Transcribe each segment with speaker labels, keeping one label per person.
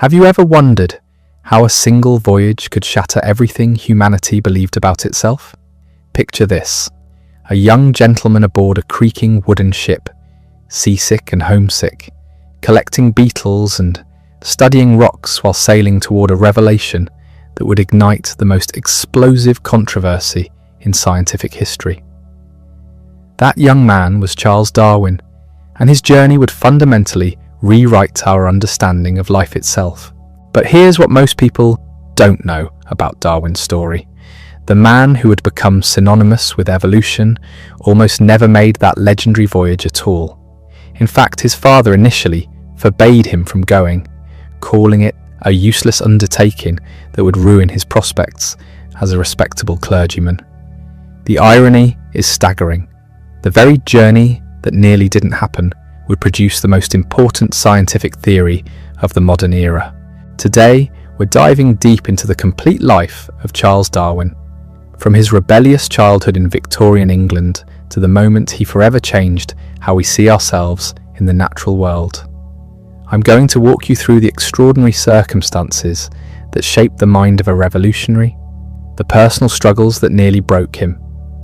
Speaker 1: Have you ever wondered how a single voyage could shatter everything humanity believed about itself? Picture this: a young gentleman aboard a creaking wooden ship, seasick and homesick, collecting beetles and studying rocks while sailing toward a revelation that would ignite the most explosive controversy in scientific history. That young man was Charles Darwin, and his journey would fundamentally rewrite our understanding of life itself. But here's what most people don't know about Darwin's story. The man who had become synonymous with evolution almost never made that legendary voyage at all. In fact, his father initially forbade him from going, calling it a useless undertaking that would ruin his prospects as a respectable clergyman. The irony is staggering. The very journey that nearly didn't happen would produce the most important scientific theory of the modern era. Today, we're diving deep into the complete life of Charles Darwin, from his rebellious childhood in Victorian England to the moment he forever changed how we see ourselves in the natural world. I'm going to walk you through the extraordinary circumstances that shaped the mind of a revolutionary, the personal struggles that nearly broke him,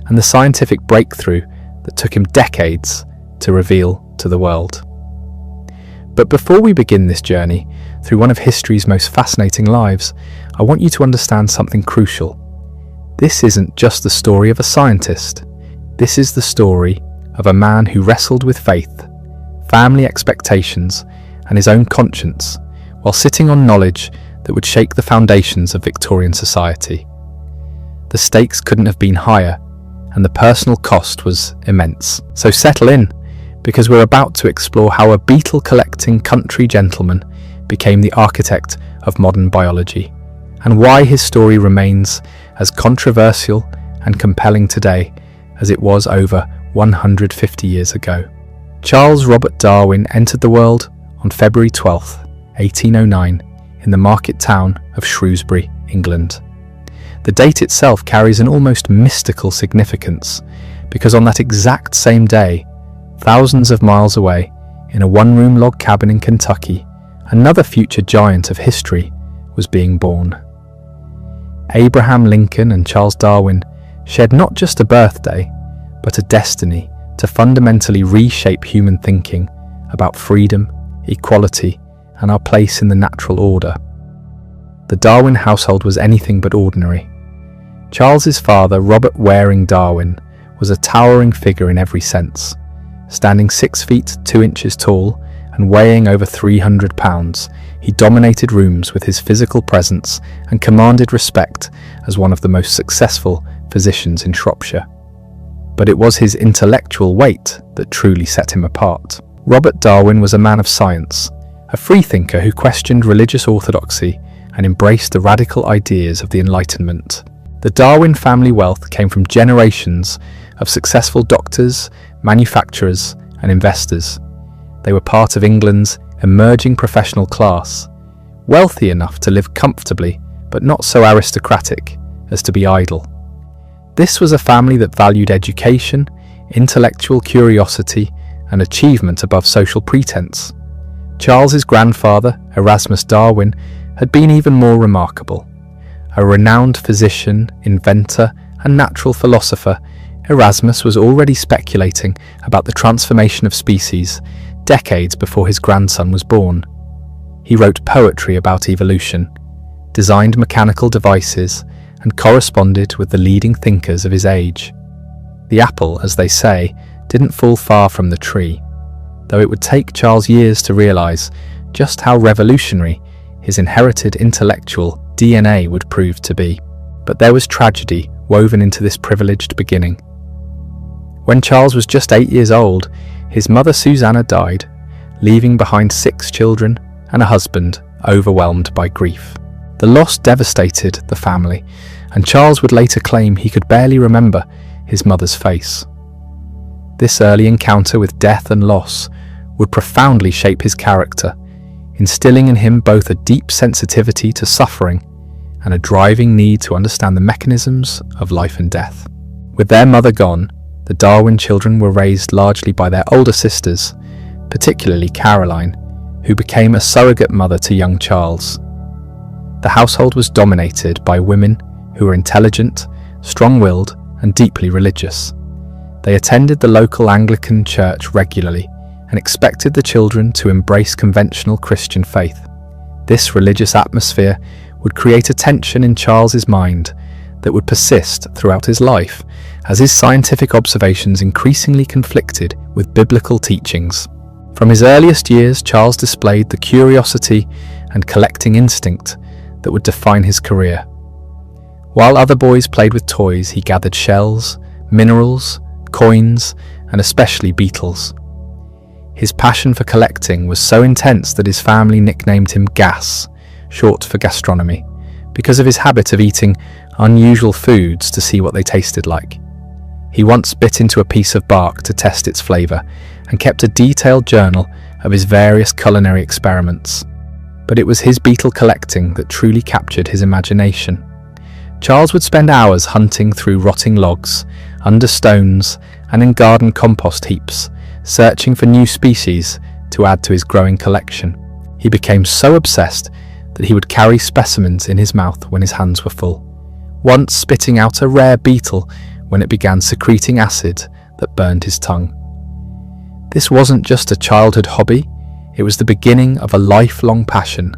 Speaker 1: and the scientific breakthrough that took him decades to reveal to the world. But before we begin this journey through one of history's most fascinating lives, I want you to understand something crucial. This isn't just the story of a scientist. This is the story of a man who wrestled with faith, family expectations, and his own conscience, while sitting on knowledge that would shake the foundations of Victorian society. The stakes couldn't have been higher, and the personal cost was immense. So settle in, because we're about to explore how a beetle-collecting country gentleman became the architect of modern biology, and why his story remains as controversial and compelling today as it was over 150 years ago. Charles Robert Darwin entered the world on February 12, 1809, in the market town of Shrewsbury, England. The date itself carries an almost mystical significance, because on that exact same day, thousands of miles away, in a one-room log cabin in Kentucky, another future giant of history was being born. Abraham Lincoln and Charles Darwin shared not just a birthday, but a destiny to fundamentally reshape human thinking about freedom, equality, and our place in the natural order. The Darwin household was anything but ordinary. Charles's father, Robert Waring Darwin, was a towering figure in every sense. Standing 6 feet 2 inches tall and weighing over 300 pounds, he dominated rooms with his physical presence and commanded respect as one of the most successful physicians in Shropshire. But it was his intellectual weight that truly set him apart. Robert Darwin was a man of science, a freethinker who questioned religious orthodoxy and embraced the radical ideas of the Enlightenment. The Darwin family wealth came from generations of successful doctors, manufacturers, and investors. They were part of England's emerging professional class, wealthy enough to live comfortably, but not so aristocratic as to be idle. This was a family that valued education, intellectual curiosity, and achievement above social pretense. Charles's grandfather, Erasmus Darwin, had been even more remarkable. A renowned physician, inventor, and natural philosopher, Erasmus was already speculating about the transformation of species decades before his grandson was born. He wrote poetry about evolution, designed mechanical devices, and corresponded with the leading thinkers of his age. The apple, as they say, didn't fall far from the tree, though it would take Charles years to realise just how revolutionary his inherited intellectual DNA would prove to be. But there was tragedy woven into this privileged beginning. When Charles was just 8 years old, his mother Susanna died, leaving behind 6 children and a husband overwhelmed by grief. The loss devastated the family, and Charles would later claim he could barely remember his mother's face. This early encounter with death and loss would profoundly shape his character, instilling in him both a deep sensitivity to suffering and a driving need to understand the mechanisms of life and death. With their mother gone, the Darwin children were raised largely by their older sisters, particularly Caroline, who became a surrogate mother to young Charles. The household was dominated by women who were intelligent, strong-willed, and deeply religious. They attended the local Anglican church regularly and expected the children to embrace conventional Christian faith. This religious atmosphere would create a tension in Charles's mind that would persist throughout his life as his scientific observations increasingly conflicted with biblical teachings. From his earliest years, Charles displayed the curiosity and collecting instinct that would define his career. While other boys played with toys, he gathered shells, minerals, coins, and especially beetles. His passion for collecting was so intense that his family nicknamed him Gas, short for gastronomy, because of his habit of eating unusual foods to see what they tasted like. He once bit into a piece of bark to test its flavour and kept a detailed journal of his various culinary experiments. But it was his beetle collecting that truly captured his imagination. Charles would spend hours hunting through rotting logs, under stones, and in garden compost heaps, searching for new species to add to his growing collection. He became so obsessed that he would carry specimens in his mouth when his hands were full, once spitting out a rare beetle when it began secreting acid that burned his tongue. This wasn't just a childhood hobby, it was the beginning of a lifelong passion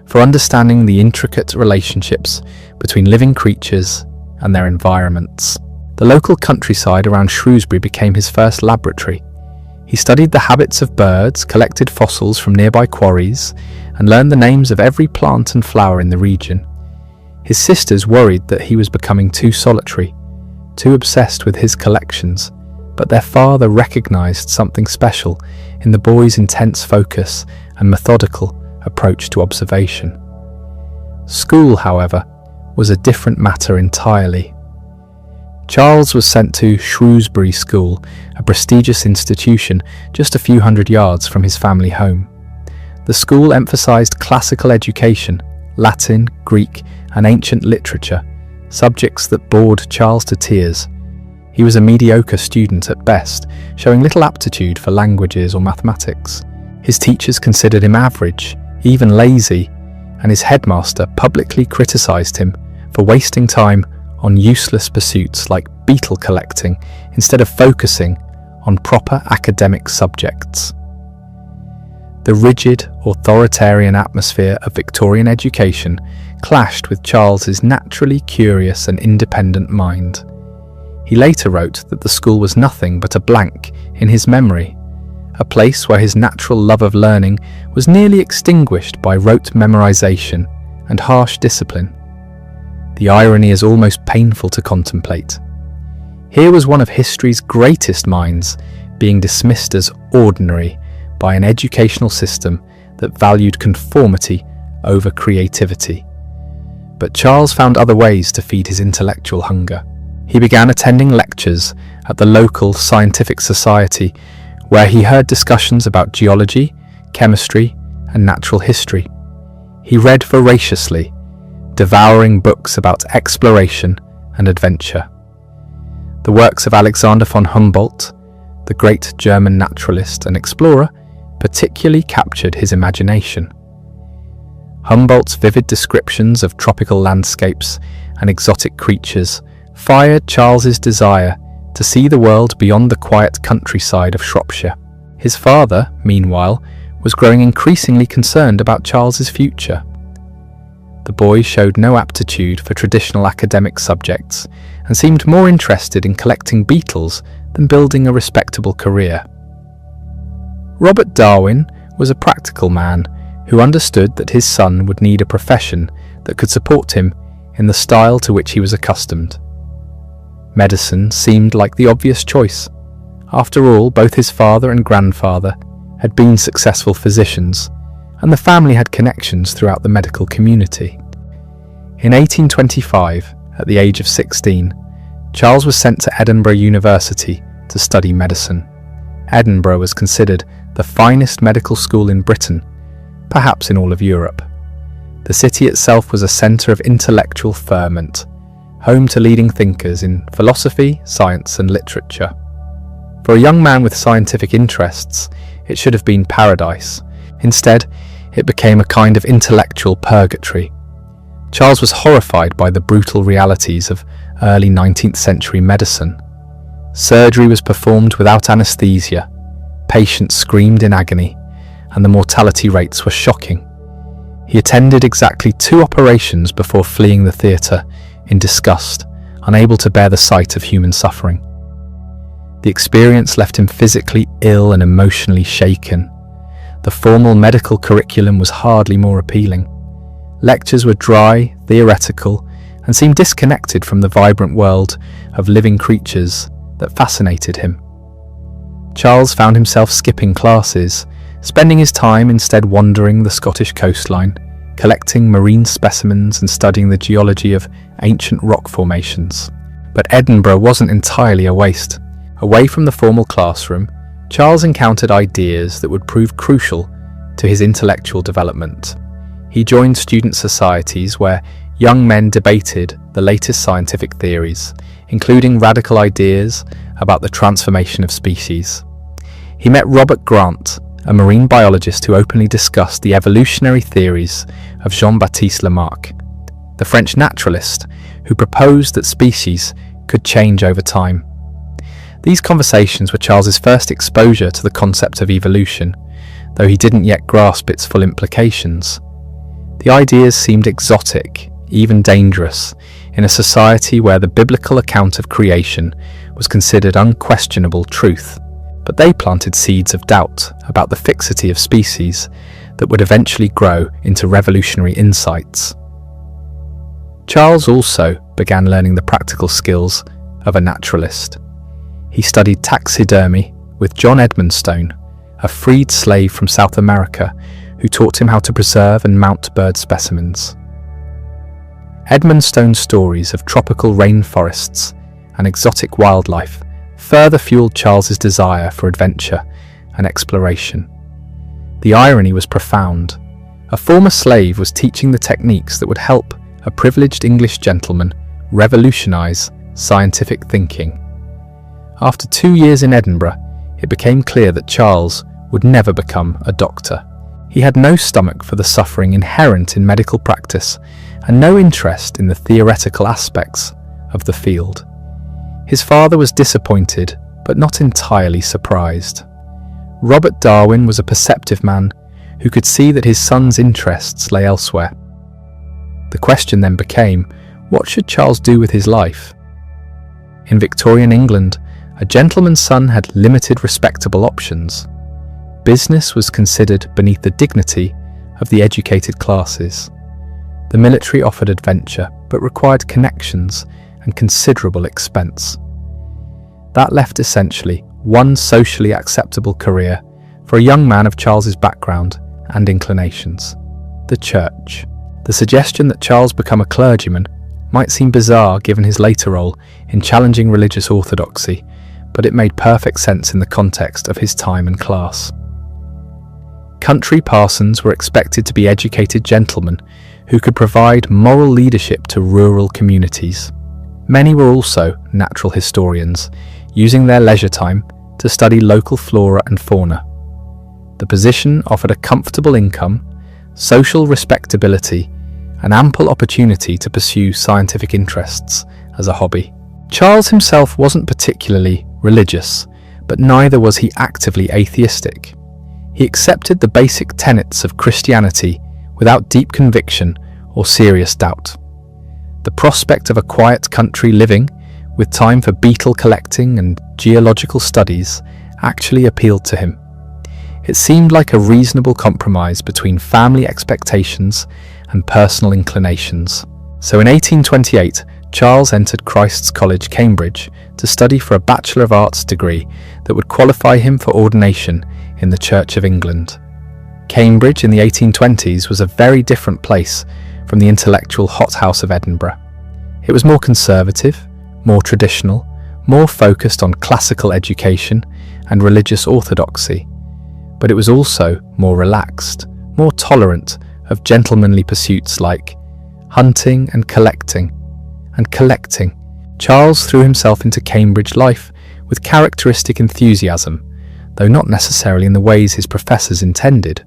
Speaker 1: for understanding the intricate relationships between living creatures and their environments. The local countryside around Shrewsbury became his first laboratory. He studied the habits of birds, collected fossils from nearby quarries, and learned the names of every plant and flower in the region. His sisters worried that he was becoming too solitary, too obsessed with his collections, but their father recognized something special in the boy's intense focus and methodical approach to observation. School, however, was a different matter entirely. Charles was sent to Shrewsbury School, a prestigious institution just a few hundred yards from his family home. The school emphasized classical education, Latin, Greek, and ancient literature, subjects that bored Charles to tears. He was a mediocre student at best, showing little aptitude for languages or mathematics. His teachers considered him average, even lazy, and his headmaster publicly criticized him for wasting time on useless pursuits like beetle collecting instead of focusing on proper academic subjects. The rigid, authoritarian atmosphere of Victorian education clashed with Charles's naturally curious and independent mind. He later wrote that the school was nothing but a blank in his memory, a place where his natural love of learning was nearly extinguished by rote memorization and harsh discipline. The irony is almost painful to contemplate. Here was one of history's greatest minds being dismissed as ordinary by an educational system that valued conformity over creativity. But Charles found other ways to feed his intellectual hunger. He began attending lectures at the local scientific society, where he heard discussions about geology, chemistry, and natural history. He read voraciously, devouring books about exploration and adventure. The works of Alexander von Humboldt, the great German naturalist and explorer, particularly captured his imagination. Humboldt's vivid descriptions of tropical landscapes and exotic creatures fired Charles's desire to see the world beyond the quiet countryside of Shropshire. His father, meanwhile, was growing increasingly concerned about Charles's future. The boy showed no aptitude for traditional academic subjects and seemed more interested in collecting beetles than building a respectable career. Robert Darwin was a practical man who understood that his son would need a profession that could support him in the style to which he was accustomed. Medicine seemed like the obvious choice. After all, both his father and grandfather had been successful physicians, and the family had connections throughout the medical community. In 1825, at the age of 16, Charles was sent to Edinburgh University to study medicine. Edinburgh was considered the finest medical school in Britain, perhaps in all of Europe. The city itself was a centre of intellectual ferment, home to leading thinkers in philosophy, science, and literature. For a young man with scientific interests, it should have been paradise. Instead, it became a kind of intellectual purgatory. Charles was horrified by the brutal realities of early 19th century medicine. Surgery was performed without anesthesia, patients screamed in agony, and the mortality rates were shocking. He attended exactly 2 operations before fleeing the theatre in disgust, unable to bear the sight of human suffering. The experience left him physically ill and emotionally shaken. The formal medical curriculum was hardly more appealing. Lectures were dry, theoretical, and seemed disconnected from the vibrant world of living creatures that fascinated him. Charles found himself skipping classes, spending his time instead wandering the Scottish coastline, collecting marine specimens and studying the geology of ancient rock formations. But Edinburgh wasn't entirely a waste. Away from the formal classroom, Charles encountered ideas that would prove crucial to his intellectual development. He joined student societies where young men debated the latest scientific theories, including radical ideas about the transformation of species. He met Robert Grant, a marine biologist who openly discussed the evolutionary theories of Jean-Baptiste Lamarck, the French naturalist who proposed that species could change over time. These conversations were Charles's first exposure to the concept of evolution, though he didn't yet grasp its full implications. The ideas seemed exotic, even dangerous, in a society where the biblical account of creation was considered unquestionable truth, but they planted seeds of doubt about the fixity of species that would eventually grow into revolutionary insights. Charles also began learning the practical skills of a naturalist. He studied taxidermy with John Edmonstone, a freed slave from South America who taught him how to preserve and mount bird specimens. Edmonstone's stories of tropical rainforests and exotic wildlife further fueled Charles's desire for adventure and exploration. The irony was profound. A former slave was teaching the techniques that would help a privileged English gentleman revolutionize scientific thinking. After 2 years in Edinburgh, it became clear that Charles would never become a doctor. He had no stomach for the suffering inherent in medical practice and no interest in the theoretical aspects of the field. His father was disappointed, but not entirely surprised. Robert Darwin was a perceptive man who could see that his son's interests lay elsewhere. The question then became, what should Charles do with his life? In Victorian England, a gentleman's son had limited respectable options. Business was considered beneath the dignity of the educated classes. The military offered adventure, but required connections and considerable expense. That left essentially one socially acceptable career for a young man of Charles's background and inclinations: the church. The suggestion that Charles become a clergyman might seem bizarre given his later role in challenging religious orthodoxy, but it made perfect sense in the context of his time and class. Country parsons were expected to be educated gentlemen who could provide moral leadership to rural communities. Many were also natural historians, using their leisure time to study local flora and fauna. The position offered a comfortable income, social respectability, and ample opportunity to pursue scientific interests as a hobby. Charles himself wasn't particularly religious, but neither was he actively atheistic. He accepted the basic tenets of Christianity without deep conviction or serious doubt. The prospect of a quiet country living, with time for beetle collecting and geological studies, actually appealed to him. It seemed like a reasonable compromise between family expectations and personal inclinations. So in 1828, Charles entered Christ's College, Cambridge, to study for a Bachelor of Arts degree that would qualify him for ordination in the Church of England. Cambridge in the 1820s was a very different place from the intellectual hothouse of Edinburgh. It was more conservative, more traditional, more focused on classical education and religious orthodoxy, but it was also more relaxed, more tolerant of gentlemanly pursuits like hunting and collecting. Charles threw himself into Cambridge life with characteristic enthusiasm, though not necessarily in the ways his professors intended.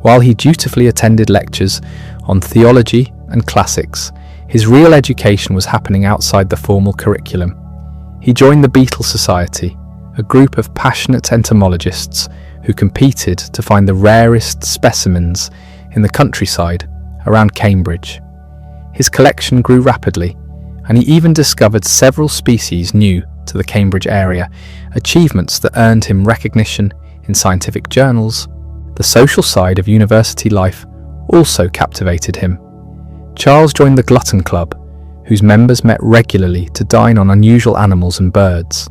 Speaker 1: While he dutifully attended lectures on theology and classics, his real education was happening outside the formal curriculum. He joined the Beetle Society, a group of passionate entomologists who competed to find the rarest specimens in the countryside around Cambridge. His collection grew rapidly, and he even discovered several species new to the Cambridge area, achievements that earned him recognition in scientific journals. The social side of university life also captivated him. Charles joined the Glutton Club, whose members met regularly to dine on unusual animals and birds.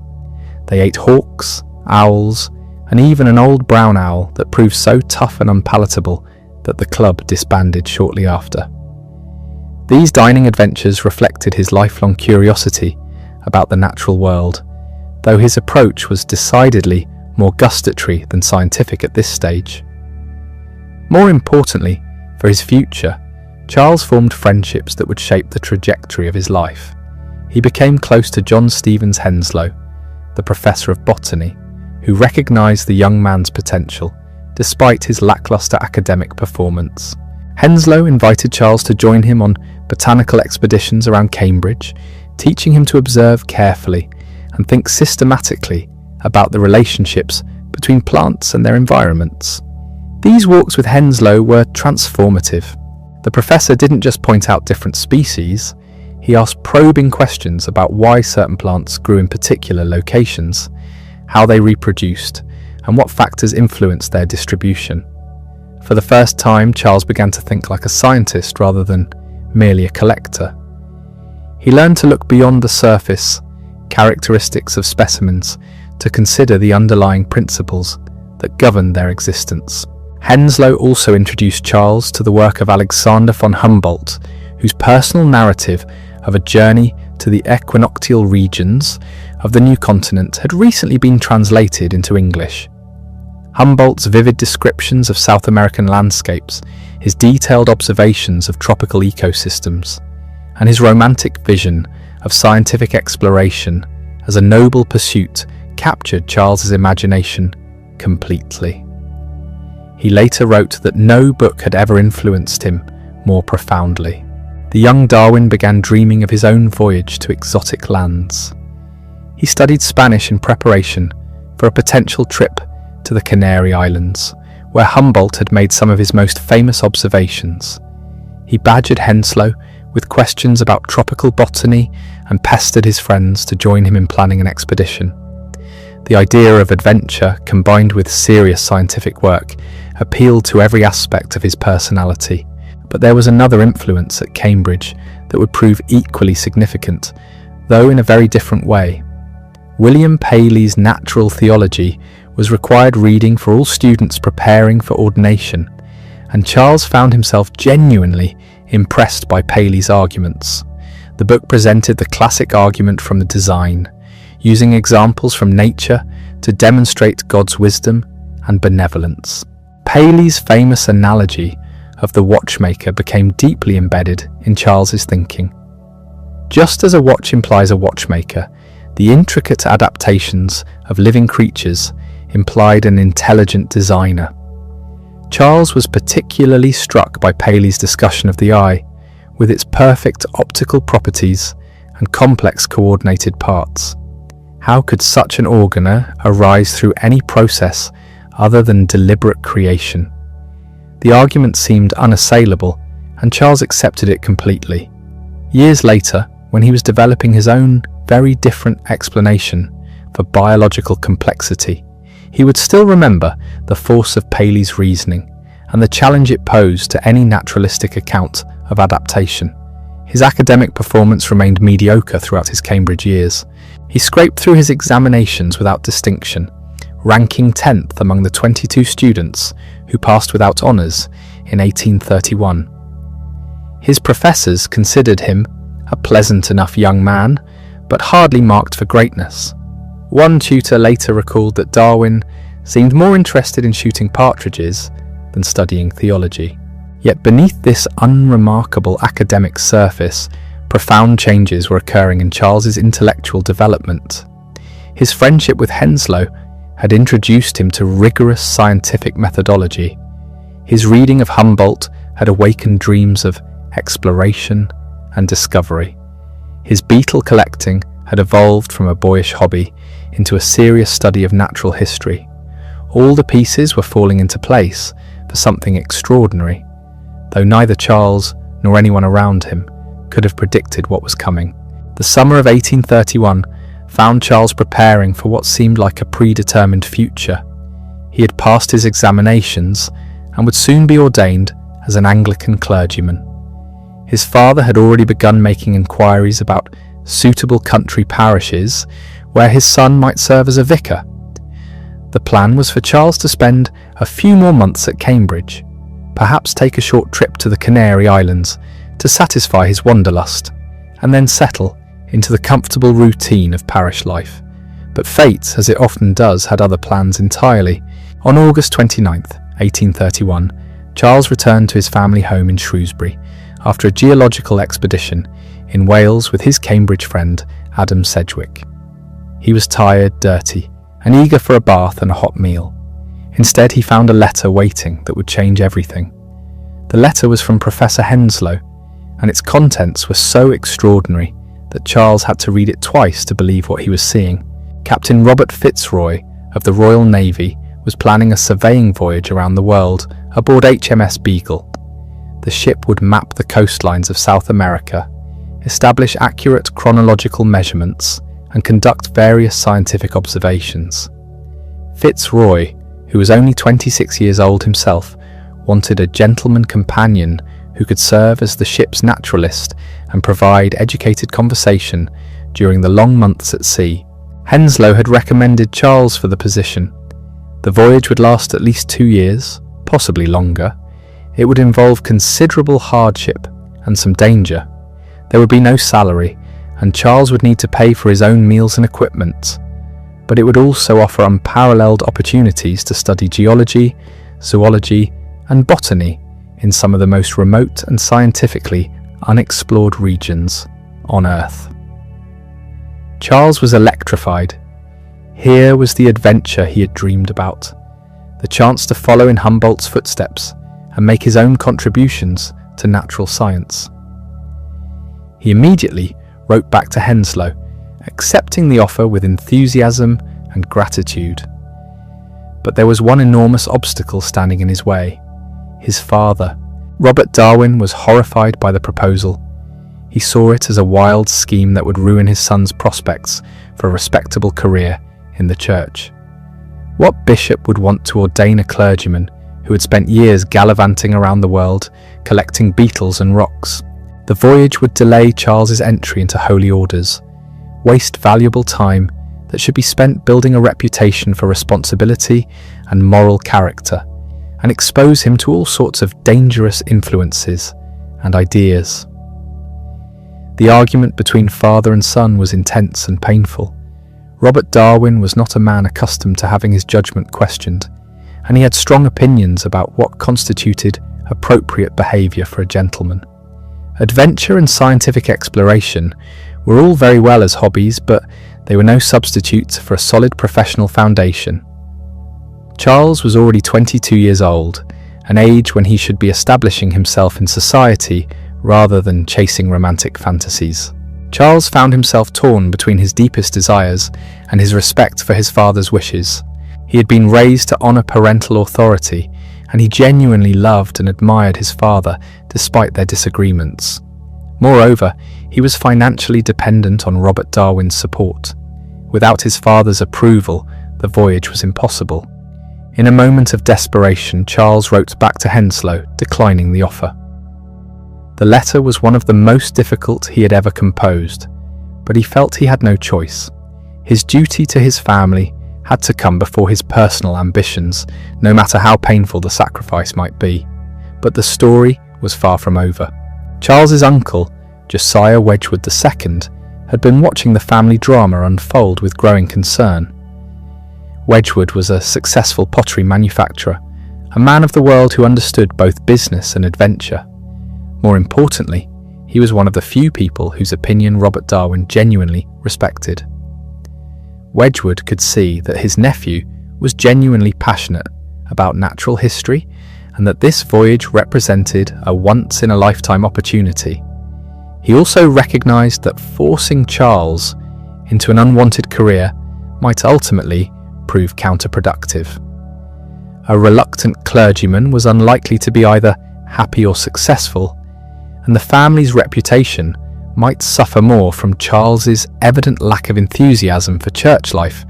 Speaker 1: They ate hawks, owls, and even an old brown owl that proved so tough and unpalatable that the club disbanded shortly after. These dining adventures reflected his lifelong curiosity about the natural world, though his approach was decidedly more gustatory than scientific at this stage. More importantly, for his future, Charles formed friendships that would shape the trajectory of his life. He became close to John Stevens Henslow, the professor of botany, who recognized the young man's potential despite his lackluster academic performance. Henslow invited Charles to join him on botanical expeditions around Cambridge, teaching him to observe carefully and think systematically about the relationships between plants and their environments. These walks with Henslow were transformative. The professor didn't just point out different species, he asked probing questions about why certain plants grew in particular locations, how they reproduced, and what factors influenced their distribution. For the first time, Charles began to think like a scientist rather than merely a collector. He learned to look beyond the surface characteristics of specimens to consider the underlying principles that govern their existence. Henslow also introduced Charles to the work of Alexander von Humboldt, whose personal narrative of a journey to the equinoctial regions of the new continent had recently been translated into English. Humboldt's vivid descriptions of South American landscapes, his detailed observations of tropical ecosystems, and his romantic vision of scientific exploration as a noble pursuit captured Charles's imagination completely. He later wrote that no book had ever influenced him more profoundly. The young Darwin began dreaming of his own voyage to exotic lands. He studied Spanish in preparation for a potential trip to the Canary Islands, where Humboldt had made some of his most famous observations. He badgered Henslow with questions about tropical botany and pestered his friends to join him in planning an expedition. The idea of adventure, combined with serious scientific work, appealed to every aspect of his personality. But there was another influence at Cambridge that would prove equally significant, though in a very different way. William Paley's Natural Theology was required reading for all students preparing for ordination, and Charles found himself genuinely impressed by Paley's arguments. The book presented the classic argument from the design, using examples from nature to demonstrate God's wisdom and benevolence. Paley's famous analogy of the watchmaker became deeply embedded in Charles's thinking. Just as a watch implies a watchmaker, the intricate adaptations of living creatures implied an intelligent designer. Charles was particularly struck by Paley's discussion of the eye, with its perfect optical properties and complex coordinated parts. How could such an organ arise through any process other than deliberate creation? The argument seemed unassailable, and Charles accepted it completely. Years later, when he was developing his own very different explanation for biological complexity, he would still remember the force of Paley's reasoning and the challenge it posed to any naturalistic account of adaptation. His academic performance remained mediocre throughout his Cambridge years. He scraped through his examinations without distinction, ranking 10th among the 22 students who passed without honours in 1831. His professors considered him a pleasant enough young man, but hardly marked for greatness. One tutor later recalled that Darwin seemed more interested in shooting partridges than studying theology. Yet beneath this unremarkable academic surface, profound changes were occurring in Charles's intellectual development. His friendship with Henslow had introduced him to rigorous scientific methodology. His reading of Humboldt had awakened dreams of exploration and discovery. His beetle collecting had evolved from a boyish hobby into a serious study of natural history. All the pieces were falling into place for something extraordinary, though neither Charles nor anyone around him could have predicted what was coming. The summer of 1831 found Charles preparing for what seemed like a predetermined future. He had passed his examinations and would soon be ordained as an Anglican clergyman. His father had already begun making inquiries about suitable country parishes where his son might serve as a vicar. The plan was for Charles to spend a few more months at Cambridge, perhaps take a short trip to the Canary Islands to satisfy his wanderlust, and then settle into the comfortable routine of parish life. But fate, as it often does, had other plans entirely. On August 29th, 1831, Charles returned to his family home in Shrewsbury after a geological expedition in Wales with his Cambridge friend Adam Sedgwick. He was tired, dirty, and eager for a bath and a hot meal. Instead, he found a letter waiting that would change everything. The letter was from Professor Henslow, and its contents were so extraordinary that Charles had to read it twice to believe what he was seeing. Captain Robert Fitzroy of the Royal Navy was planning a surveying voyage around the world aboard HMS Beagle. The ship would map the coastlines of South America, establish accurate chronological measurements, and conduct various scientific observations. Fitzroy, who was only 26 years old himself, wanted a gentleman companion who could serve as the ship's naturalist and provide educated conversation during the long months at sea. Henslow had recommended Charles for the position. The voyage would last at least 2 years, possibly longer. It would involve considerable hardship and some danger. There would be no salary, and Charles would need to pay for his own meals and equipment. But it would also offer unparalleled opportunities to study geology, zoology, and botany in some of the most remote and scientifically unexplored regions on Earth. Charles was electrified. Here was the adventure he had dreamed about, the chance to follow in Humboldt's footsteps and make his own contributions to natural science. He immediately wrote back to Henslow, accepting the offer with enthusiasm and gratitude. But there was one enormous obstacle standing in his way: his father. Robert Darwin was horrified by the proposal. He saw it as a wild scheme that would ruin his son's prospects for a respectable career in the church. What bishop would want to ordain a clergyman who had spent years gallivanting around the world, collecting beetles and rocks? The voyage would delay Charles's entry into holy orders, waste valuable time that should be spent building a reputation for responsibility and moral character, and expose him to all sorts of dangerous influences and ideas. The argument between father and son was intense and painful. Robert Darwin was not a man accustomed to having his judgment questioned, and he had strong opinions about what constituted appropriate behaviour for a gentleman. Adventure and scientific exploration were all very well as hobbies, but they were no substitutes for a solid professional foundation. Charles was already 22 years old, an age when he should be establishing himself in society rather than chasing romantic fantasies. Charles found himself torn between his deepest desires and his respect for his father's wishes. He had been raised to honour parental authority, and he genuinely loved and admired his father despite their disagreements. Moreover, he was financially dependent on Robert Darwin's support. Without his father's approval, the voyage was impossible. In a moment of desperation, Charles wrote back to Henslow, declining the offer. The letter was one of the most difficult he had ever composed, but he felt he had no choice. His duty to his family had to come before his personal ambitions, no matter how painful the sacrifice might be. But the story was far from over. Charles's uncle, Josiah Wedgwood II, had been watching the family drama unfold with growing concern. Wedgwood was a successful pottery manufacturer, a man of the world who understood both business and adventure. More importantly, he was one of the few people whose opinion Robert Darwin genuinely respected. Wedgwood could see that his nephew was genuinely passionate about natural history and that this voyage represented a once-in-a-lifetime opportunity. He also recognized that forcing Charles into an unwanted career might ultimately prove counterproductive. A reluctant clergyman was unlikely to be either happy or successful, and the family's reputation might suffer more from Charles's evident lack of enthusiasm for church life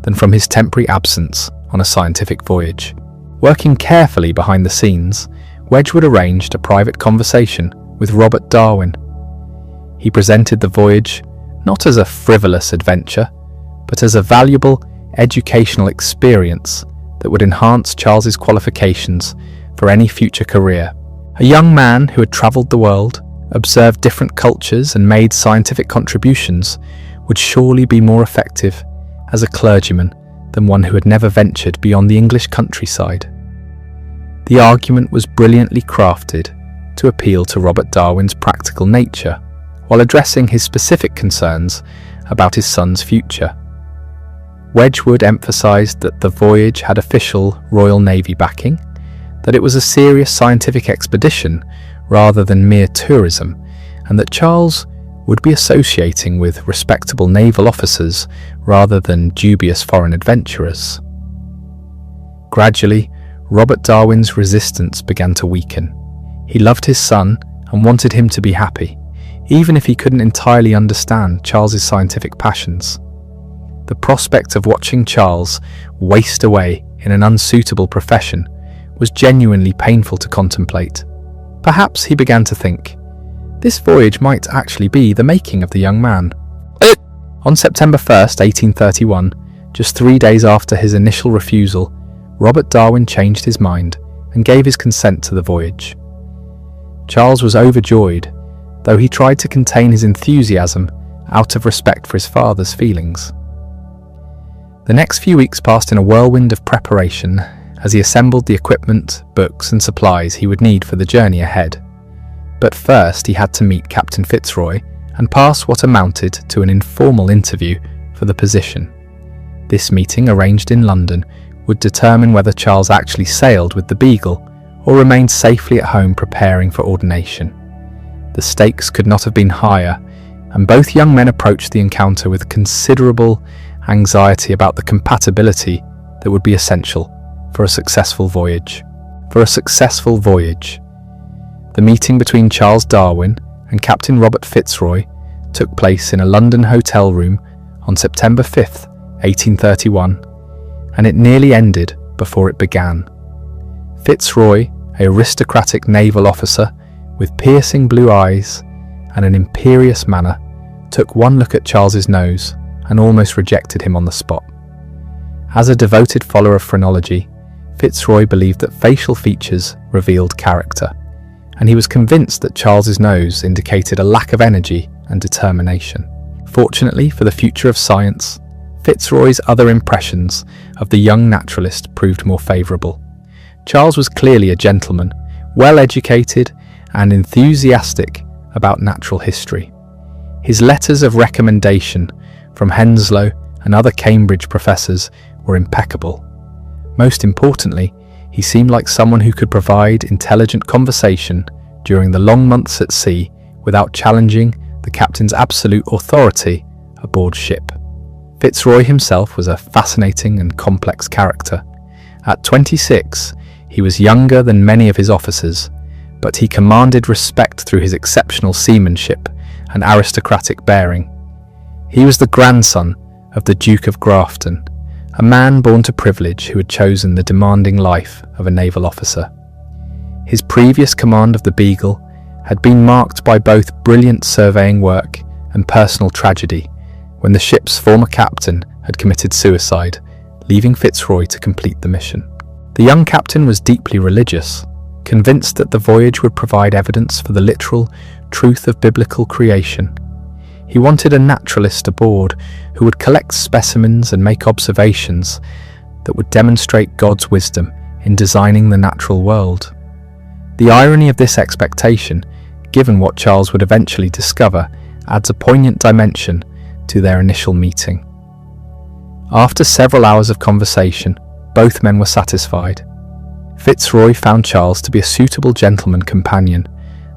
Speaker 1: than from his temporary absence on a scientific voyage. Working carefully behind the scenes, Wedgwood arranged a private conversation with Robert Darwin. He presented the voyage not as a frivolous adventure, but as a valuable educational experience that would enhance Charles's qualifications for any future career. A young man who had travelled the world, observed different cultures and made scientific contributions would surely be more effective as a clergyman than one who had never ventured beyond the English countryside. The argument was brilliantly crafted to appeal to Robert Darwin's practical nature, while addressing his specific concerns about his son's future. Wedgwood emphasised that the voyage had official Royal Navy backing, that it was a serious scientific expedition rather than mere tourism, and that Charles would be associating with respectable naval officers rather than dubious foreign adventurers. Gradually, Robert Darwin's resistance began to weaken. He loved his son and wanted him to be happy, even if he couldn't entirely understand Charles's scientific passions. The prospect of watching Charles waste away in an unsuitable profession was genuinely painful to contemplate. Perhaps he began to think, this voyage might actually be the making of the young man. On September 1st, 1831, just 3 days after his initial refusal, Robert Darwin changed his mind and gave his consent to the voyage. Charles was overjoyed, though he tried to contain his enthusiasm out of respect for his father's feelings. The next few weeks passed in a whirlwind of preparation as he assembled the equipment, books and supplies he would need for the journey ahead. But first he had to meet Captain Fitzroy and pass what amounted to an informal interview for the position. This meeting, arranged in London, would determine whether Charles actually sailed with the Beagle or remained safely at home preparing for ordination. The stakes could not have been higher, and both young men approached the encounter with considerable anxiety about the compatibility that would be essential for a successful voyage. The meeting between Charles Darwin and Captain Robert Fitzroy took place in a London hotel room on September 5th, 1831, and it nearly ended before it began. Fitzroy, an aristocratic naval officer with piercing blue eyes and an imperious manner, took one look at Charles's nose and almost rejected him on the spot. As a devoted follower of phrenology, Fitzroy believed that facial features revealed character, and he was convinced that Charles's nose indicated a lack of energy and determination. Fortunately for the future of science, Fitzroy's other impressions of the young naturalist proved more favourable. Charles was clearly a gentleman, well-educated and enthusiastic about natural history. His letters of recommendation from Henslow and other Cambridge professors were impeccable. Most importantly, he seemed like someone who could provide intelligent conversation during the long months at sea without challenging the captain's absolute authority aboard ship. Fitzroy himself was a fascinating and complex character. At 26, he was younger than many of his officers, but he commanded respect through his exceptional seamanship and aristocratic bearing. He was the grandson of the Duke of Grafton, a man born to privilege who had chosen the demanding life of a naval officer. His previous command of the Beagle had been marked by both brilliant surveying work and personal tragedy when the ship's former captain had committed suicide, leaving Fitzroy to complete the mission. The young captain was deeply religious, convinced that the voyage would provide evidence for the literal truth of biblical creation. He wanted a naturalist aboard who would collect specimens and make observations that would demonstrate God's wisdom in designing the natural world. The irony of this expectation, given what Charles would eventually discover, adds a poignant dimension to their initial meeting. After several hours of conversation, both men were satisfied. Fitzroy found Charles to be a suitable gentleman companion,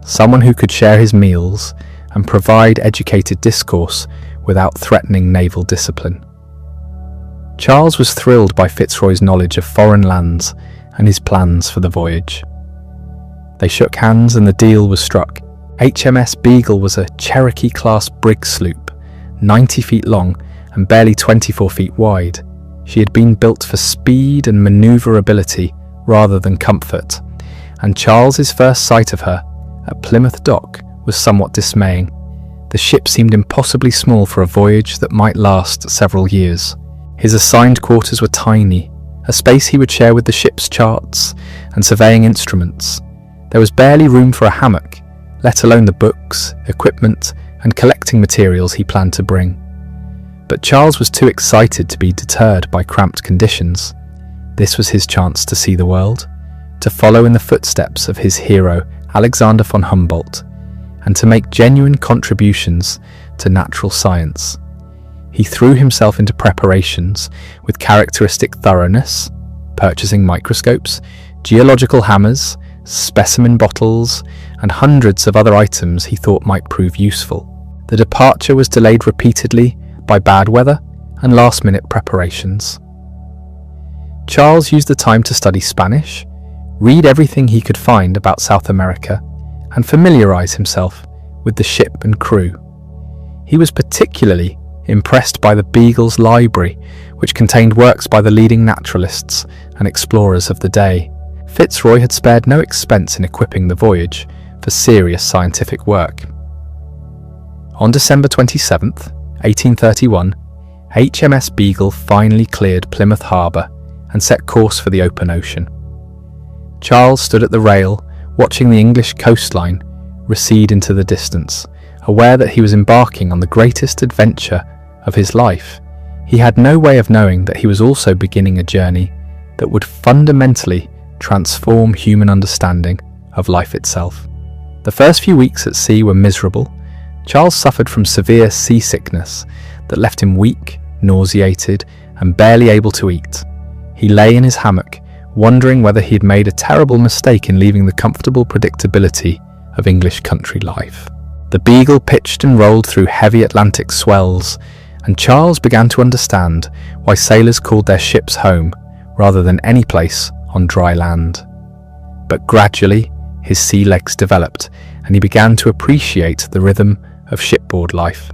Speaker 1: someone who could share his meals and provide educated discourse without threatening naval discipline. Charles was thrilled by Fitzroy's knowledge of foreign lands and his plans for the voyage. They shook hands and the deal was struck. HMS Beagle was a Cherokee-class brig sloop, 90 feet long and barely 24 feet wide. She had been built for speed and maneuverability rather than comfort, and Charles's first sight of her at Plymouth Dock was somewhat dismaying. The ship seemed impossibly small for a voyage that might last several years. His assigned quarters were tiny, a space he would share with the ship's charts and surveying instruments. There was barely room for a hammock, let alone the books, equipment, and collecting materials he planned to bring. But Charles was too excited to be deterred by cramped conditions. This was his chance to see the world, to follow in the footsteps of his hero Alexander von Humboldt, and to make genuine contributions to natural science. He threw himself into preparations with characteristic thoroughness, purchasing microscopes, geological hammers, specimen bottles, and hundreds of other items he thought might prove useful. The departure was delayed repeatedly by bad weather and last-minute preparations. Charles used the time to study Spanish, read everything he could find about South America, and familiarize himself with the ship and crew. He was particularly impressed by the Beagle's library, which contained works by the leading naturalists and explorers of the day. Fitzroy had spared no expense in equipping the voyage for serious scientific work. On December 27th, 1831, HMS Beagle finally cleared Plymouth Harbour and set course for the open ocean. Charles stood at the rail, watching the English coastline recede into the distance, aware that he was embarking on the greatest adventure of his life. He had no way of knowing that he was also beginning a journey that would fundamentally transform human understanding of life itself. The first few weeks at sea were miserable. Charles suffered from severe seasickness that left him weak, nauseated, and barely able to eat. He lay in his hammock, wondering whether he had made a terrible mistake in leaving the comfortable predictability of English country life. The Beagle pitched and rolled through heavy Atlantic swells, and Charles began to understand why sailors called their ships home rather than any place on dry land. But gradually, his sea legs developed, and he began to appreciate the rhythm of shipboard life.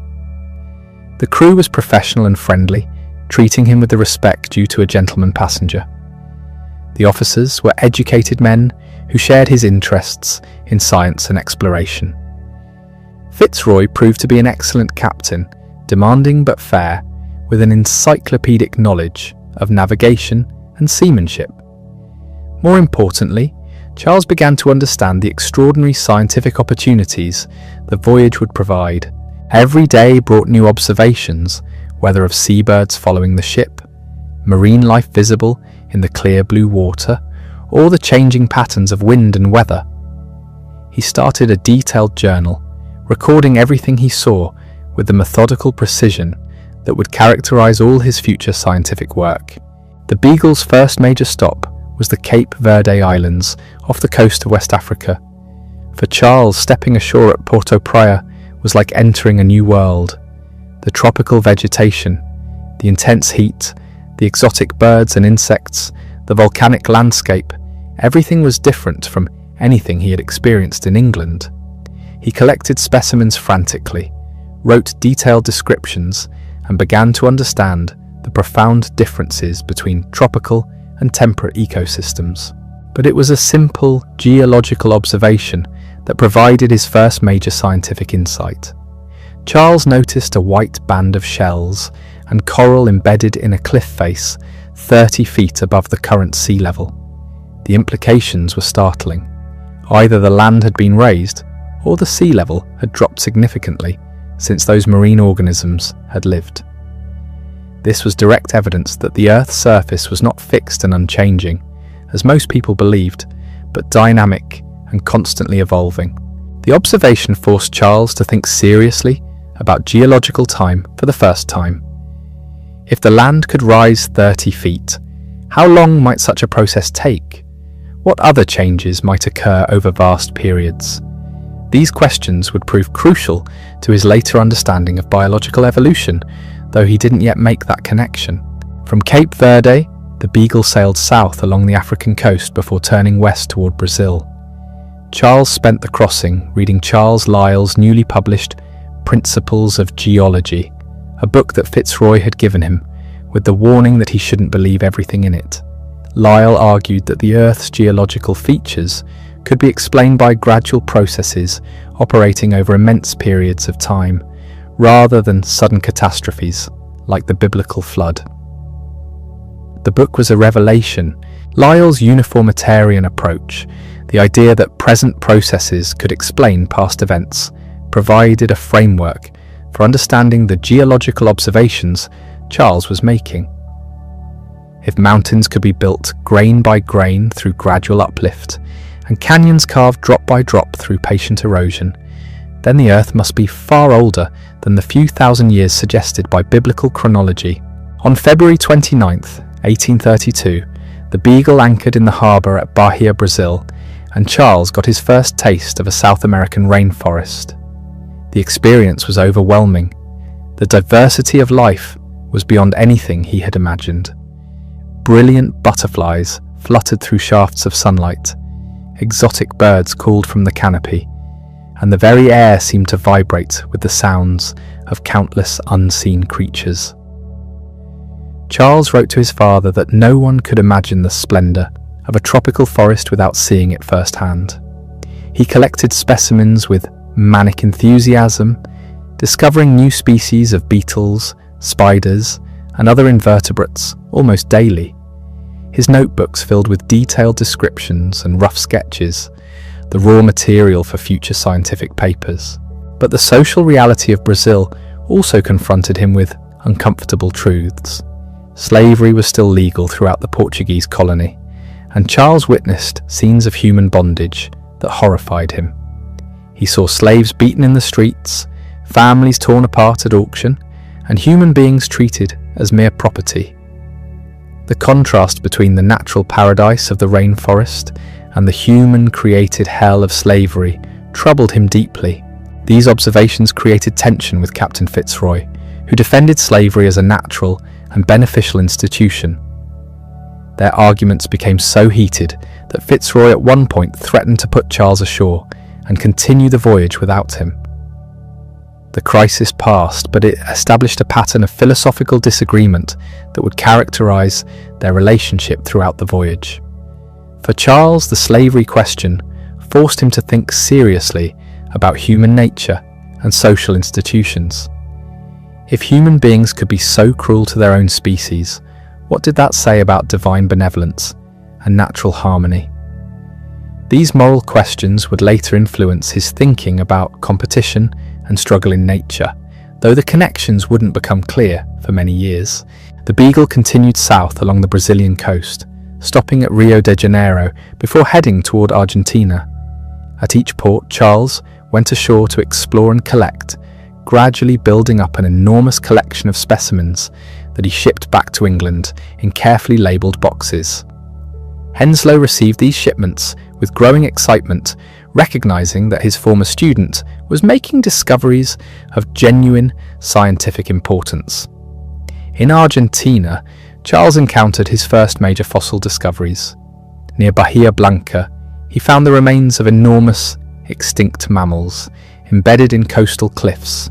Speaker 1: The crew was professional and friendly, treating him with the respect due to a gentleman passenger. The officers were educated men who shared his interests in science and exploration. Fitzroy proved to be an excellent captain, demanding but fair, with an encyclopedic knowledge of navigation and seamanship. More importantly, Charles began to understand the extraordinary scientific opportunities the voyage would provide. Every day brought new observations, whether of seabirds following the ship, marine life visible in the clear blue water, or the changing patterns of wind and weather. He started a detailed journal, recording everything he saw with the methodical precision that would characterize all his future scientific work. The Beagle's first major stop was the Cape Verde Islands off the coast of West Africa. For Charles, stepping ashore at Porto Praya was like entering a new world. The tropical vegetation, the intense heat, the exotic birds and insects, the volcanic landscape, everything was different from anything he had experienced in England. He collected specimens frantically, wrote detailed descriptions, and began to understand the profound differences between tropical and temperate ecosystems. But it was a simple geological observation that provided his first major scientific insight. Charles noticed a white band of shells and coral embedded in a cliff face 30 feet above the current sea level. The implications were startling. Either the land had been raised, or the sea level had dropped significantly since those marine organisms had lived. This was direct evidence that the Earth's surface was not fixed and unchanging, as most people believed, but dynamic and constantly evolving. The observation forced Charles to think seriously about geological time for the first time. If the land could rise 30 feet, how long might such a process take? What other changes might occur over vast periods? These questions would prove crucial to his later understanding of biological evolution, though he didn't yet make that connection. From Cape Verde, the Beagle sailed south along the African coast before turning west toward Brazil. Charles spent the crossing reading Charles Lyell's newly published Principles of Geology, a book that Fitzroy had given him, with the warning that he shouldn't believe everything in it. Lyell argued that the Earth's geological features could be explained by gradual processes operating over immense periods of time, rather than sudden catastrophes like the biblical flood. The book was a revelation. Lyell's uniformitarian approach, the idea that present processes could explain past events, provided a framework for understanding the geological observations Charles was making. If mountains could be built grain by grain through gradual uplift, and canyons carved drop by drop through patient erosion, then the Earth must be far older than the few thousand years suggested by biblical chronology. On February 29th, 1832, the Beagle anchored in the harbour at Bahia, Brazil, and Charles got his first taste of a South American rainforest. The experience was overwhelming. The diversity of life was beyond anything he had imagined. Brilliant butterflies fluttered through shafts of sunlight. Exotic birds called from the canopy, and the very air seemed to vibrate with the sounds of countless unseen creatures. Charles wrote to his father that no one could imagine the splendour of a tropical forest without seeing it firsthand. He collected specimens with manic enthusiasm, discovering new species of beetles, spiders, and other invertebrates almost daily. His notebooks filled with detailed descriptions and rough sketches, the raw material for future scientific papers. But the social reality of Brazil also confronted him with uncomfortable truths. Slavery was still legal throughout the Portuguese colony, and Charles witnessed scenes of human bondage that horrified him. He saw slaves beaten in the streets, families torn apart at auction, and human beings treated as mere property. The contrast between the natural paradise of the rainforest and the human-created hell of slavery troubled him deeply. These observations created tension with Captain Fitzroy, who defended slavery as a natural and beneficial institution. Their arguments became so heated that Fitzroy at one point threatened to put Charles ashore and continue the voyage without him. The crisis passed, but it established a pattern of philosophical disagreement that would characterize their relationship throughout the voyage. For Charles, the slavery question forced him to think seriously about human nature and social institutions. If human beings could be so cruel to their own species, what did that say about divine benevolence and natural harmony? These moral questions would later influence his thinking about competition and struggle in nature, though the connections wouldn't become clear for many years. The Beagle continued south along the Brazilian coast, stopping at Rio de Janeiro before heading toward Argentina. At each port, Charles went ashore to explore and collect, gradually building up an enormous collection of specimens that he shipped back to England in carefully labelled boxes. Henslow received these shipments with growing excitement, recognising that his former student was making discoveries of genuine scientific importance. In Argentina, Charles encountered his first major fossil discoveries. Near Bahia Blanca, he found the remains of enormous, extinct mammals embedded in coastal cliffs.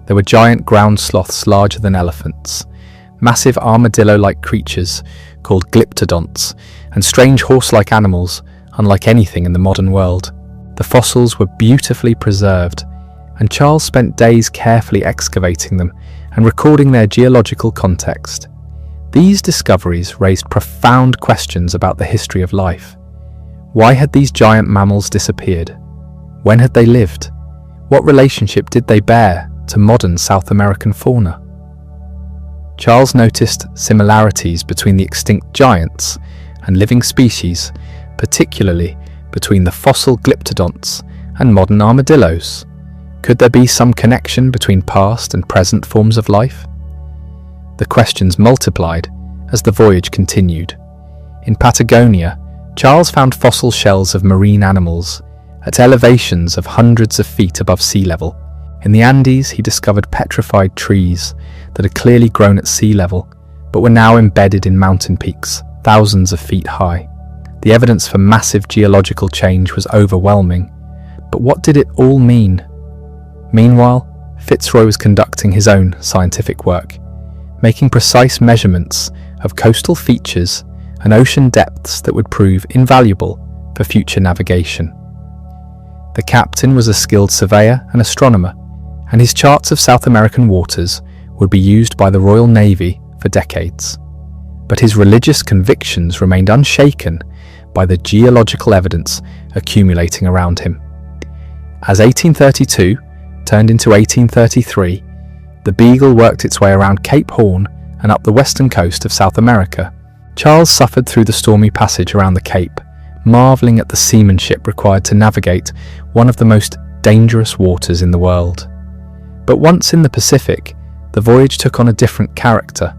Speaker 1: There were giant ground sloths larger than elephants, massive armadillo-like creatures called glyptodonts, and strange horse-like animals unlike anything in the modern world. The fossils were beautifully preserved, and Charles spent days carefully excavating them and recording their geological context. These discoveries raised profound questions about the history of life. Why had these giant mammals disappeared? When had they lived? What relationship did they bear to modern South American fauna? Charles noticed similarities between the extinct giants and living species, particularly between the fossil glyptodonts and modern armadillos. Could there be some connection between past and present forms of life? The questions multiplied as the voyage continued. In Patagonia, Charles found fossil shells of marine animals at elevations of hundreds of feet above sea level. In the Andes, he discovered petrified trees that had clearly grown at sea level, but were now embedded in mountain peaks, thousands of feet high. The evidence for massive geological change was overwhelming, but what did it all mean? Meanwhile, Fitzroy was conducting his own scientific work, making precise measurements of coastal features and ocean depths that would prove invaluable for future navigation. The captain was a skilled surveyor and astronomer, and his charts of South American waters would be used by the Royal Navy for decades. But his religious convictions remained unshaken by the geological evidence accumulating around him. As 1832 turned into 1833, the Beagle worked its way around Cape Horn and up the western coast of South America. Charles suffered through the stormy passage around the Cape, marvelling at the seamanship required to navigate one of the most dangerous waters in the world. But once in the Pacific, the voyage took on a different character.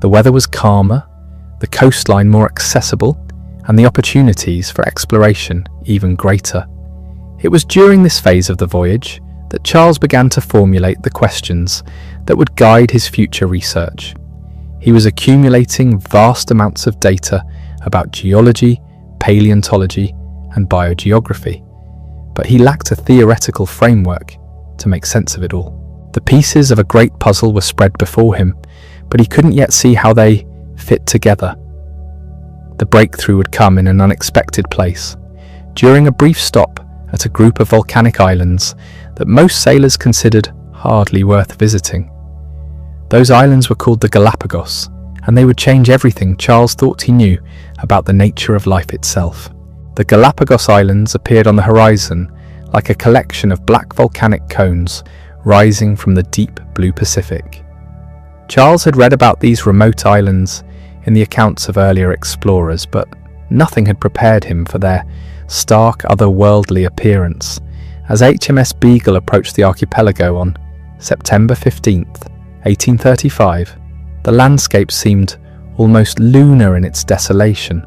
Speaker 1: The weather was calmer, the coastline more accessible, and the opportunities for exploration even greater. It was during this phase of the voyage that Charles began to formulate the questions that would guide his future research. He was accumulating vast amounts of data about geology, paleontology, and biogeography, but he lacked a theoretical framework to make sense of it all. The pieces of a great puzzle were spread before him, but he couldn't yet see how they fit together. The breakthrough would come in an unexpected place, during a brief stop at a group of volcanic islands that most sailors considered hardly worth visiting. Those islands were called the Galapagos, and they would change everything Charles thought he knew about the nature of life itself. The Galapagos Islands appeared on the horizon like a collection of black volcanic cones rising from the deep blue Pacific. Charles had read about these remote islands in the accounts of earlier explorers, but nothing had prepared him for their stark, otherworldly appearance. As HMS Beagle approached the archipelago on September 15th, 1835, the landscape seemed almost lunar in its desolation.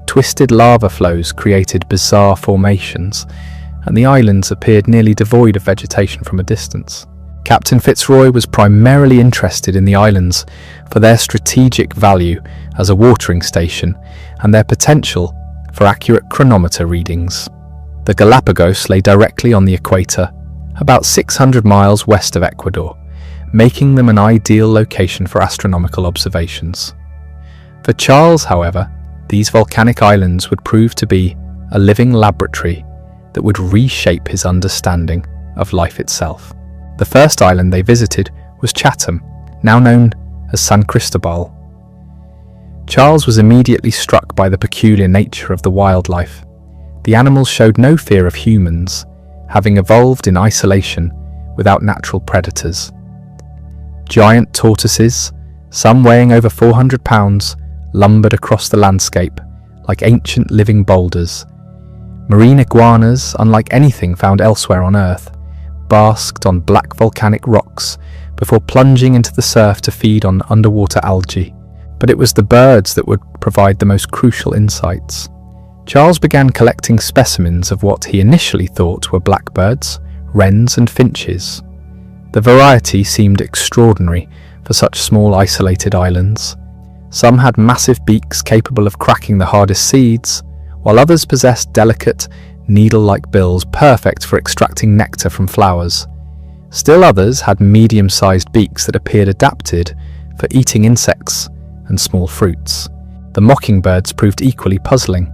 Speaker 1: Twisted lava flows created bizarre formations, and the islands appeared nearly devoid of vegetation from a distance. Captain Fitzroy was primarily interested in the islands for their strategic value as a watering station and their potential for accurate chronometer readings. The Galapagos lay directly on the equator, about 600 miles west of Ecuador, making them an ideal location for astronomical observations. For Charles, however, these volcanic islands would prove to be a living laboratory that would reshape his understanding of life itself. The first island they visited was Chatham, now known as San Cristobal. Charles was immediately struck by the peculiar nature of the wildlife. The animals showed no fear of humans, having evolved in isolation without natural predators. Giant tortoises, some weighing over 400 pounds, lumbered across the landscape like ancient living boulders. Marine iguanas, unlike anything found elsewhere on Earth, basked on black volcanic rocks before plunging into the surf to feed on underwater algae. But it was the birds that would provide the most crucial insights. Charles began collecting specimens of what he initially thought were blackbirds, wrens and finches. The variety seemed extraordinary for such small isolated islands. Some had massive beaks capable of cracking the hardest seeds, while others possessed delicate, needle-like bills perfect for extracting nectar from flowers. Still others had medium-sized beaks that appeared adapted for eating insects and small fruits. The mockingbirds proved equally puzzling.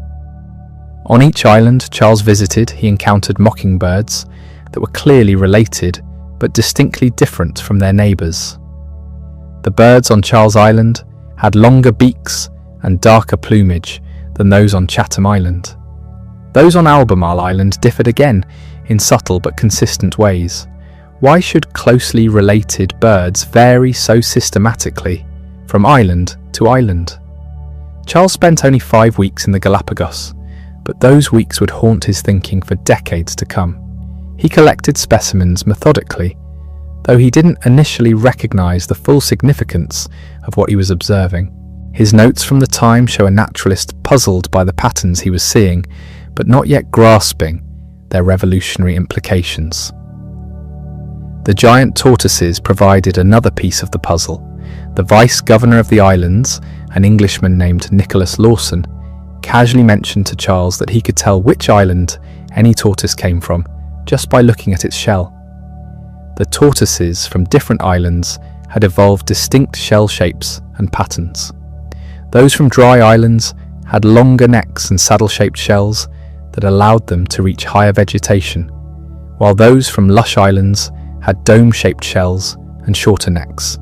Speaker 1: On each island Charles visited, he encountered mockingbirds that were clearly related but distinctly different from their neighbours. The birds on Charles Island had longer beaks and darker plumage than those on Chatham Island. Those on Albemarle Island differed again in subtle but consistent ways. Why should closely related birds vary so systematically from island to island? Charles spent only 5 weeks in the Galapagos, but those weeks would haunt his thinking for decades to come. He collected specimens methodically, though he didn't initially recognize the full significance of what he was observing. His notes from the time show a naturalist puzzled by the patterns he was seeing, but not yet grasping their revolutionary implications. The giant tortoises provided another piece of the puzzle. The vice-governor of the islands, an Englishman named Nicholas Lawson, casually mentioned to Charles that he could tell which island any tortoise came from just by looking at its shell. The tortoises from different islands had evolved distinct shell shapes and patterns. Those from dry islands had longer necks and saddle-shaped shells that allowed them to reach higher vegetation, while those from lush islands had dome-shaped shells and shorter necks.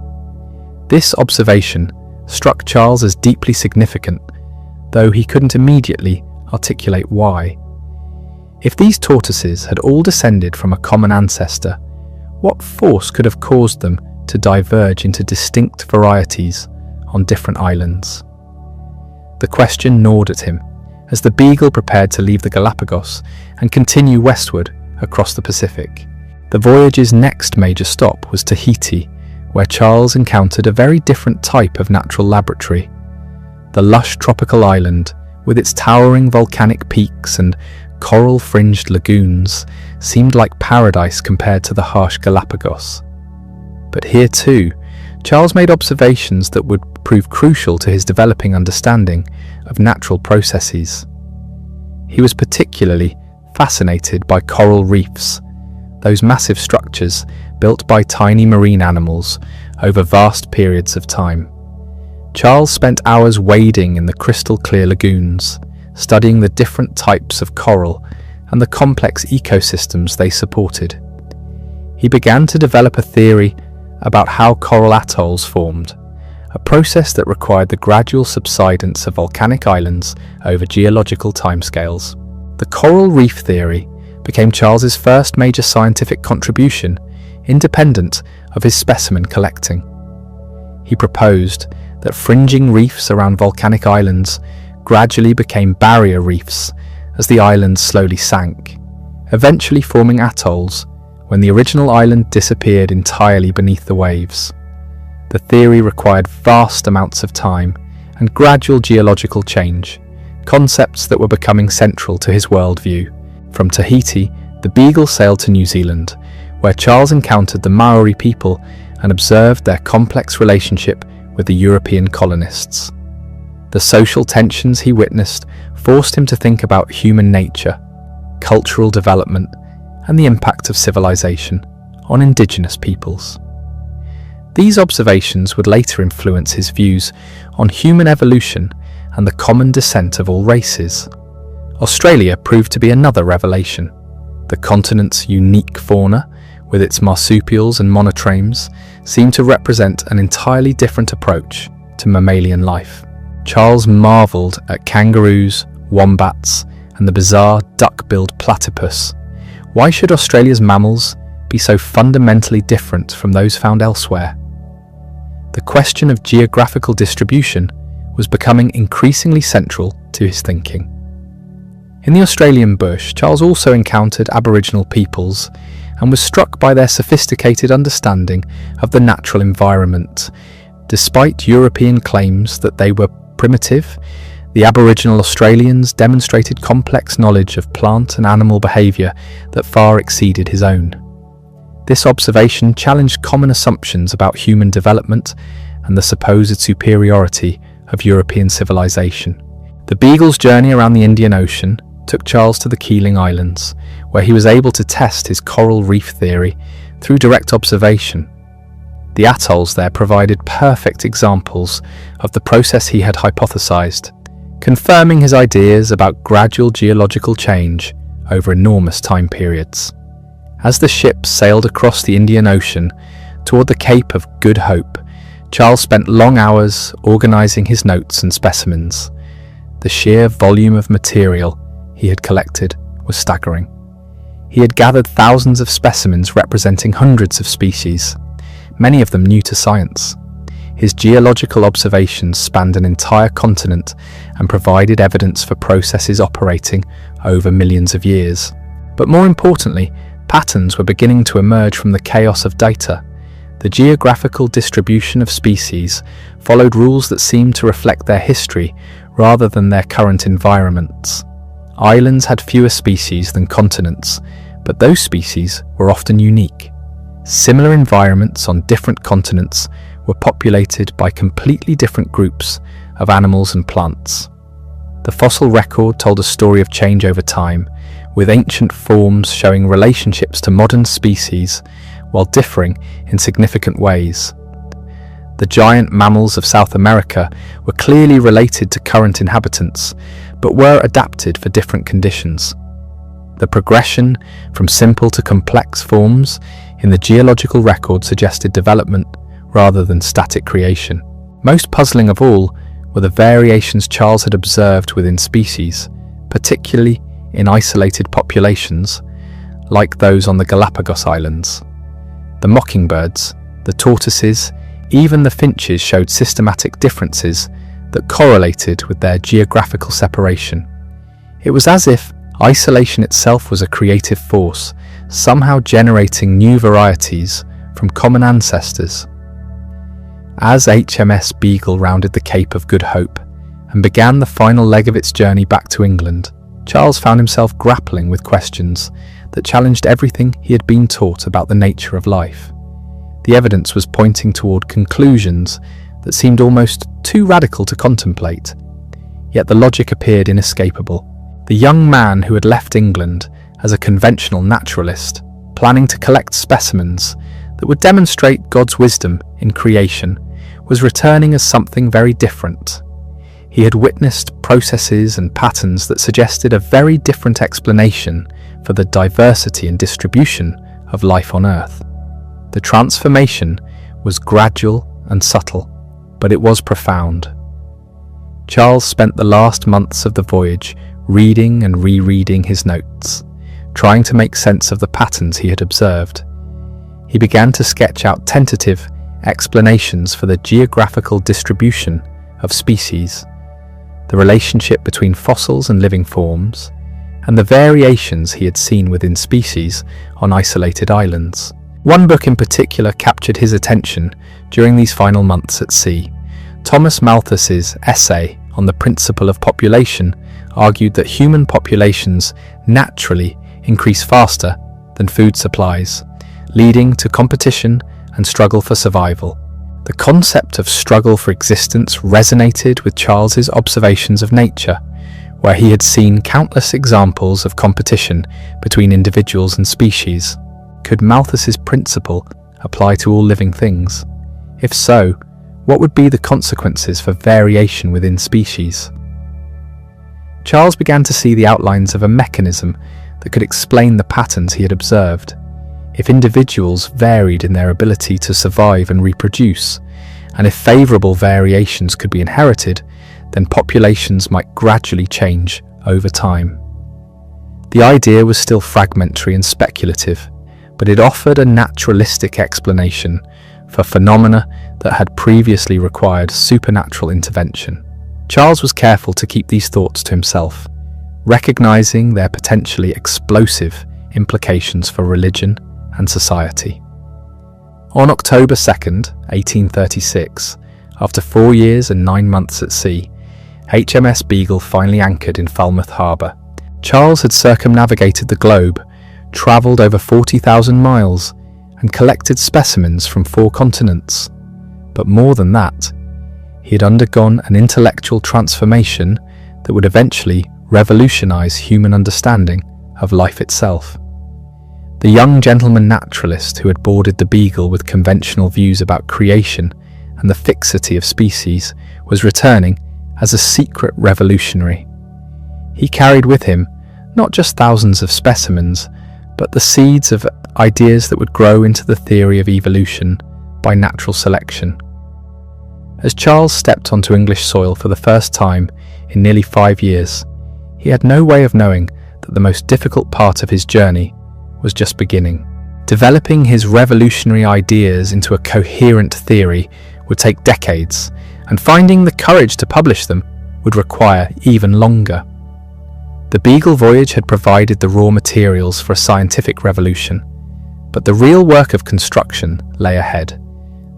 Speaker 1: This observation struck Charles as deeply significant, though he couldn't immediately articulate why. If these tortoises had all descended from a common ancestor, what force could have caused them to diverge into distinct varieties on different islands? The question gnawed at him as the Beagle prepared to leave the Galapagos and continue westward across the Pacific. The voyage's next major stop was Tahiti, where Charles encountered a very different type of natural laboratory. The lush tropical island, with its towering volcanic peaks and coral-fringed lagoons, seemed like paradise compared to the harsh Galapagos. But here too, Charles made observations that would prove crucial to his developing understanding of natural processes. He was particularly fascinated by coral reefs, those massive structures built by tiny marine animals over vast periods of time. Charles spent hours wading in the crystal-clear lagoons, studying the different types of coral and the complex ecosystems they supported. He began to develop a theory about how coral atolls formed, a process that required the gradual subsidence of volcanic islands over geological timescales. The coral reef theory became Charles's first major scientific contribution, independent of his specimen collecting. He proposed that fringing reefs around volcanic islands gradually became barrier reefs as the islands slowly sank, eventually forming atolls when the original island disappeared entirely beneath the waves. The theory required vast amounts of time and gradual geological change, concepts that were becoming central to his worldview. From Tahiti, the Beagle sailed to New Zealand, where Charles encountered the Maori people and observed their complex relationship with the European colonists. The social tensions he witnessed forced him to think about human nature, cultural development, and the impact of civilization on indigenous peoples. These observations would later influence his views on human evolution and the common descent of all races. Australia proved to be another revelation. The continent's unique fauna, with its marsupials and monotremes, seemed to represent an entirely different approach to mammalian life. Charles marveled at kangaroos, wombats, and the bizarre duck-billed platypus. Why should Australia's mammals be so fundamentally different from those found elsewhere? The question of geographical distribution was becoming increasingly central to his thinking. In the Australian bush, Charles also encountered Aboriginal peoples and was struck by their sophisticated understanding of the natural environment. Despite European claims that they were primitive, the Aboriginal Australians demonstrated complex knowledge of plant and animal behaviour that far exceeded his own. This observation challenged common assumptions about human development and the supposed superiority of European civilization. The Beagle's journey around the Indian Ocean took Charles to the Keeling Islands, where he was able to test his coral reef theory through direct observation. The atolls there provided perfect examples of the process he had hypothesized, confirming his ideas about gradual geological change over enormous time periods. As the ship sailed across the Indian Ocean toward the Cape of Good Hope, Charles spent long hours organizing his notes and specimens. The sheer volume of material he had collected was staggering. He had gathered thousands of specimens representing hundreds of species, many of them new to science. His geological observations spanned an entire continent and provided evidence for processes operating over millions of years. But more importantly, patterns were beginning to emerge from the chaos of data. The geographical distribution of species followed rules that seemed to reflect their history rather than their current environments. Islands had fewer species than continents, but those species were often unique. Similar environments on different continents were populated by completely different groups of animals and plants. The fossil record told a story of change over time, with ancient forms showing relationships to modern species while differing in significant ways. The giant mammals of South America were clearly related to current inhabitants, but were adapted for different conditions. The progression from simple to complex forms in the geological record suggested development rather than static creation. Most puzzling of all were the variations Charles had observed within species, particularly in isolated populations, like those on the Galapagos Islands. The mockingbirds, the tortoises, even the finches showed systematic differences that correlated with their geographical separation. It was as if isolation itself was a creative force, somehow generating new varieties from common ancestors. As HMS Beagle rounded the Cape of Good Hope and began the final leg of its journey back to England, Charles found himself grappling with questions that challenged everything he had been taught about the nature of life. The evidence was pointing toward conclusions that seemed almost too radical to contemplate, yet the logic appeared inescapable. The young man who had left England as a conventional naturalist, planning to collect specimens that would demonstrate God's wisdom in creation, was returning as something very different. He had witnessed processes and patterns that suggested a very different explanation for the diversity and distribution of life on Earth. The transformation was gradual and subtle, but it was profound. Charles spent the last months of the voyage reading and rereading his notes, trying to make sense of the patterns he had observed. He began to sketch out tentative explanations for the geographical distribution of species, the relationship between fossils and living forms, and the variations he had seen within species on isolated islands. One book in particular captured his attention during these final months at sea. Thomas Malthus's essay on the principle of population argued that human populations naturally increase faster than food supplies, leading to competition and struggle for survival. The concept of struggle for existence resonated with Charles's observations of nature, where he had seen countless examples of competition between individuals and species. Could Malthus's principle apply to all living things? If so, what would be the consequences for variation within species? Charles began to see the outlines of a mechanism that could explain the patterns he had observed. If individuals varied in their ability to survive and reproduce, and if favourable variations could be inherited, then populations might gradually change over time. The idea was still fragmentary and speculative, but it offered a naturalistic explanation for phenomena that had previously required supernatural intervention. Charles was careful to keep these thoughts to himself, recognizing their potentially explosive implications for religion and society. On October 2nd, 1836, after 4 years and 9 months at sea, HMS Beagle finally anchored in Falmouth Harbour. Charles had circumnavigated the globe, travelled over 40,000 miles, and collected specimens from 4 continents. But more than that, he had undergone an intellectual transformation that would eventually revolutionise human understanding of life itself. The young gentleman naturalist who had boarded the Beagle with conventional views about creation and the fixity of species was returning as a secret revolutionary. He carried with him not just thousands of specimens, but the seeds of ideas that would grow into the theory of evolution by natural selection. As Charles stepped onto English soil for the first time in nearly 5 years, he had no way of knowing that the most difficult part of his journey was just beginning. Developing his revolutionary ideas into a coherent theory would take decades, and finding the courage to publish them would require even longer. The Beagle voyage had provided the raw materials for a scientific revolution, But the real work of construction lay ahead.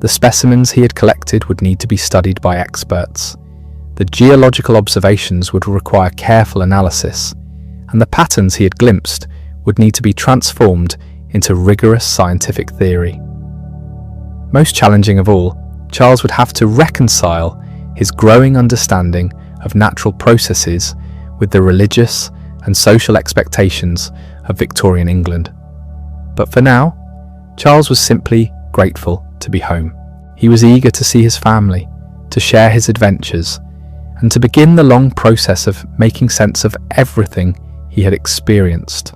Speaker 1: The specimens he had collected would need to be studied by experts. The geological observations would require careful analysis, and the patterns he had glimpsed would need to be transformed into rigorous scientific theory. Most challenging of all, Charles would have to reconcile his growing understanding of natural processes with the religious and social expectations of Victorian England. But for now, Charles was simply grateful to be home. He was eager to see his family, to share his adventures, and to begin the long process of making sense of everything he had experienced.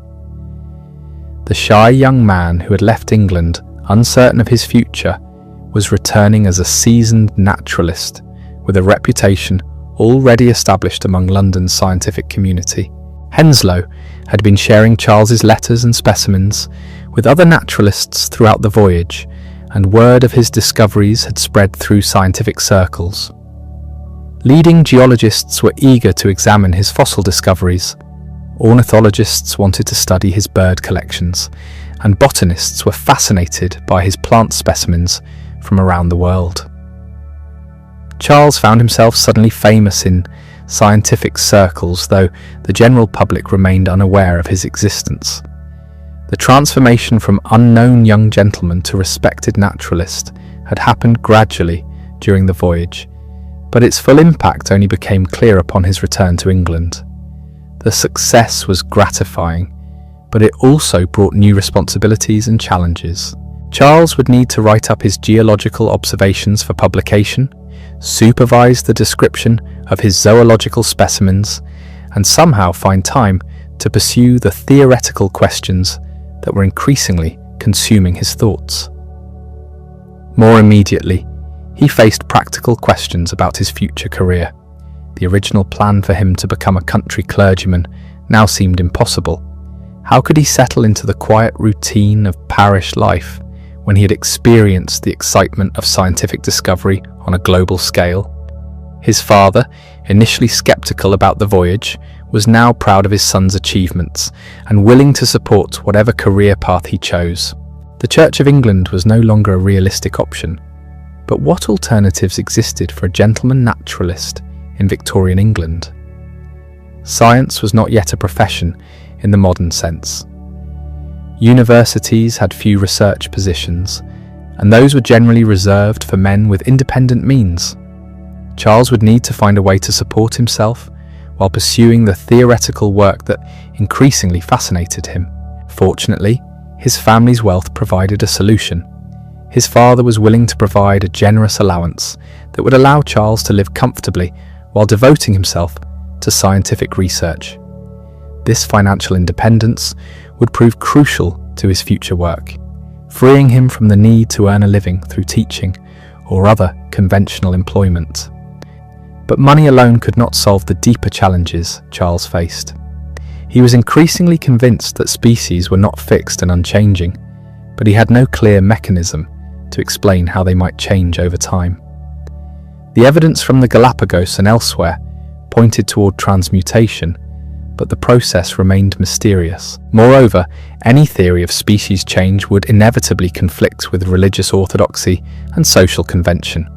Speaker 1: The shy young man who had left England, uncertain of his future, was returning as a seasoned naturalist with a reputation already established among London's scientific community. Henslow had been sharing Charles's letters and specimens with other naturalists throughout the voyage, and word of his discoveries had spread through scientific circles. Leading geologists were eager to examine his fossil discoveries. Ornithologists wanted to study his bird collections, and botanists were fascinated by his plant specimens from around the world. Charles found himself suddenly famous in scientific circles, though the general public remained unaware of his existence. The transformation from unknown young gentleman to respected naturalist had happened gradually during the voyage, but its full impact only became clear upon his return to England. The success was gratifying, but it also brought new responsibilities and challenges. Charles would need to write up his geological observations for publication, supervise the description of his zoological specimens, and somehow find time to pursue the theoretical questions that were increasingly consuming his thoughts. More immediately, he faced practical questions about his future career. The original plan for him to become a country clergyman now seemed impossible. How could he settle into the quiet routine of parish life when he had experienced the excitement of scientific discovery on a global scale? His father, initially skeptical about the voyage, was now proud of his son's achievements and willing to support whatever career path he chose. The Church of England was no longer a realistic option, but what alternatives existed for a gentleman naturalist in Victorian England? Science was not yet a profession in the modern sense. Universities had few research positions, and those were generally reserved for men with independent means. Charles would need to find a way to support himself while pursuing the theoretical work that increasingly fascinated him. Fortunately, his family's wealth provided a solution. His father was willing to provide a generous allowance that would allow Charles to live comfortably while devoting himself to scientific research. This financial independence would prove crucial to his future work, freeing him from the need to earn a living through teaching or other conventional employment. But money alone could not solve the deeper challenges Charles faced. He was increasingly convinced that species were not fixed and unchanging, but he had no clear mechanism to explain how they might change over time. The evidence from the Galapagos and elsewhere pointed toward transmutation, but the process remained mysterious. Moreover, any theory of species change would inevitably conflict with religious orthodoxy and social convention.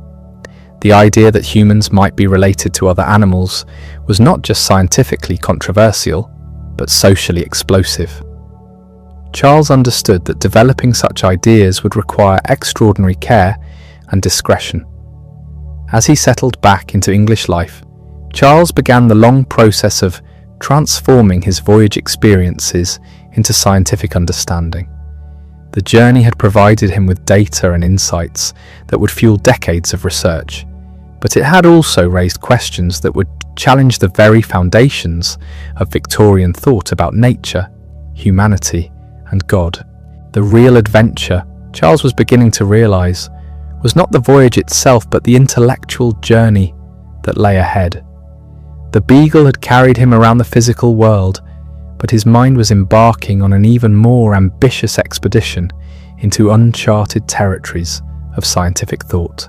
Speaker 1: The idea that humans might be related to other animals was not just scientifically controversial, but socially explosive. Charles understood that developing such ideas would require extraordinary care and discretion. As he settled back into English life, Charles began the long process of transforming his voyage experiences into scientific understanding. The journey had provided him with data and insights that would fuel decades of research, but it had also raised questions that would challenge the very foundations of Victorian thought about nature, humanity, and God. The real adventure, Charles was beginning to realize, was not the voyage itself but the intellectual journey that lay ahead. The Beagle had carried him around the physical world, but his mind was embarking on an even more ambitious expedition into uncharted territories of scientific thought.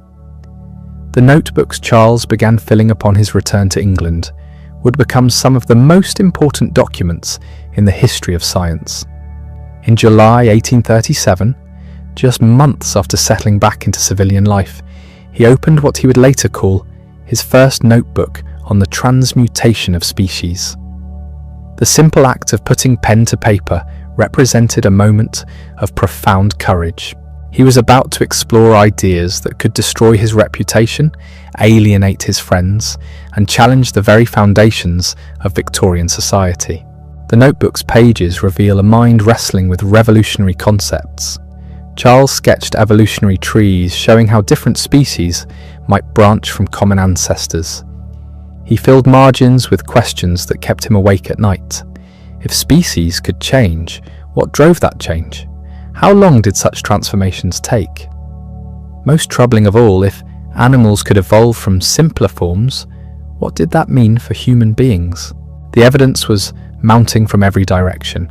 Speaker 1: The notebooks Charles began filling upon his return to England would become some of the most important documents in the history of science. In July 1837, just months after settling back into civilian life, he opened what he would later call his first notebook on the transmutation of species. The simple act of putting pen to paper represented a moment of profound courage. He was about to explore ideas that could destroy his reputation, alienate his friends, and challenge the very foundations of Victorian society. The notebook's pages reveal a mind wrestling with revolutionary concepts. Charles sketched evolutionary trees showing how different species might branch from common ancestors. He filled margins with questions that kept him awake at night. If species could change, what drove that change? How long did such transformations take? Most troubling of all, if animals could evolve from simpler forms, what did that mean for human beings? The evidence was mounting from every direction.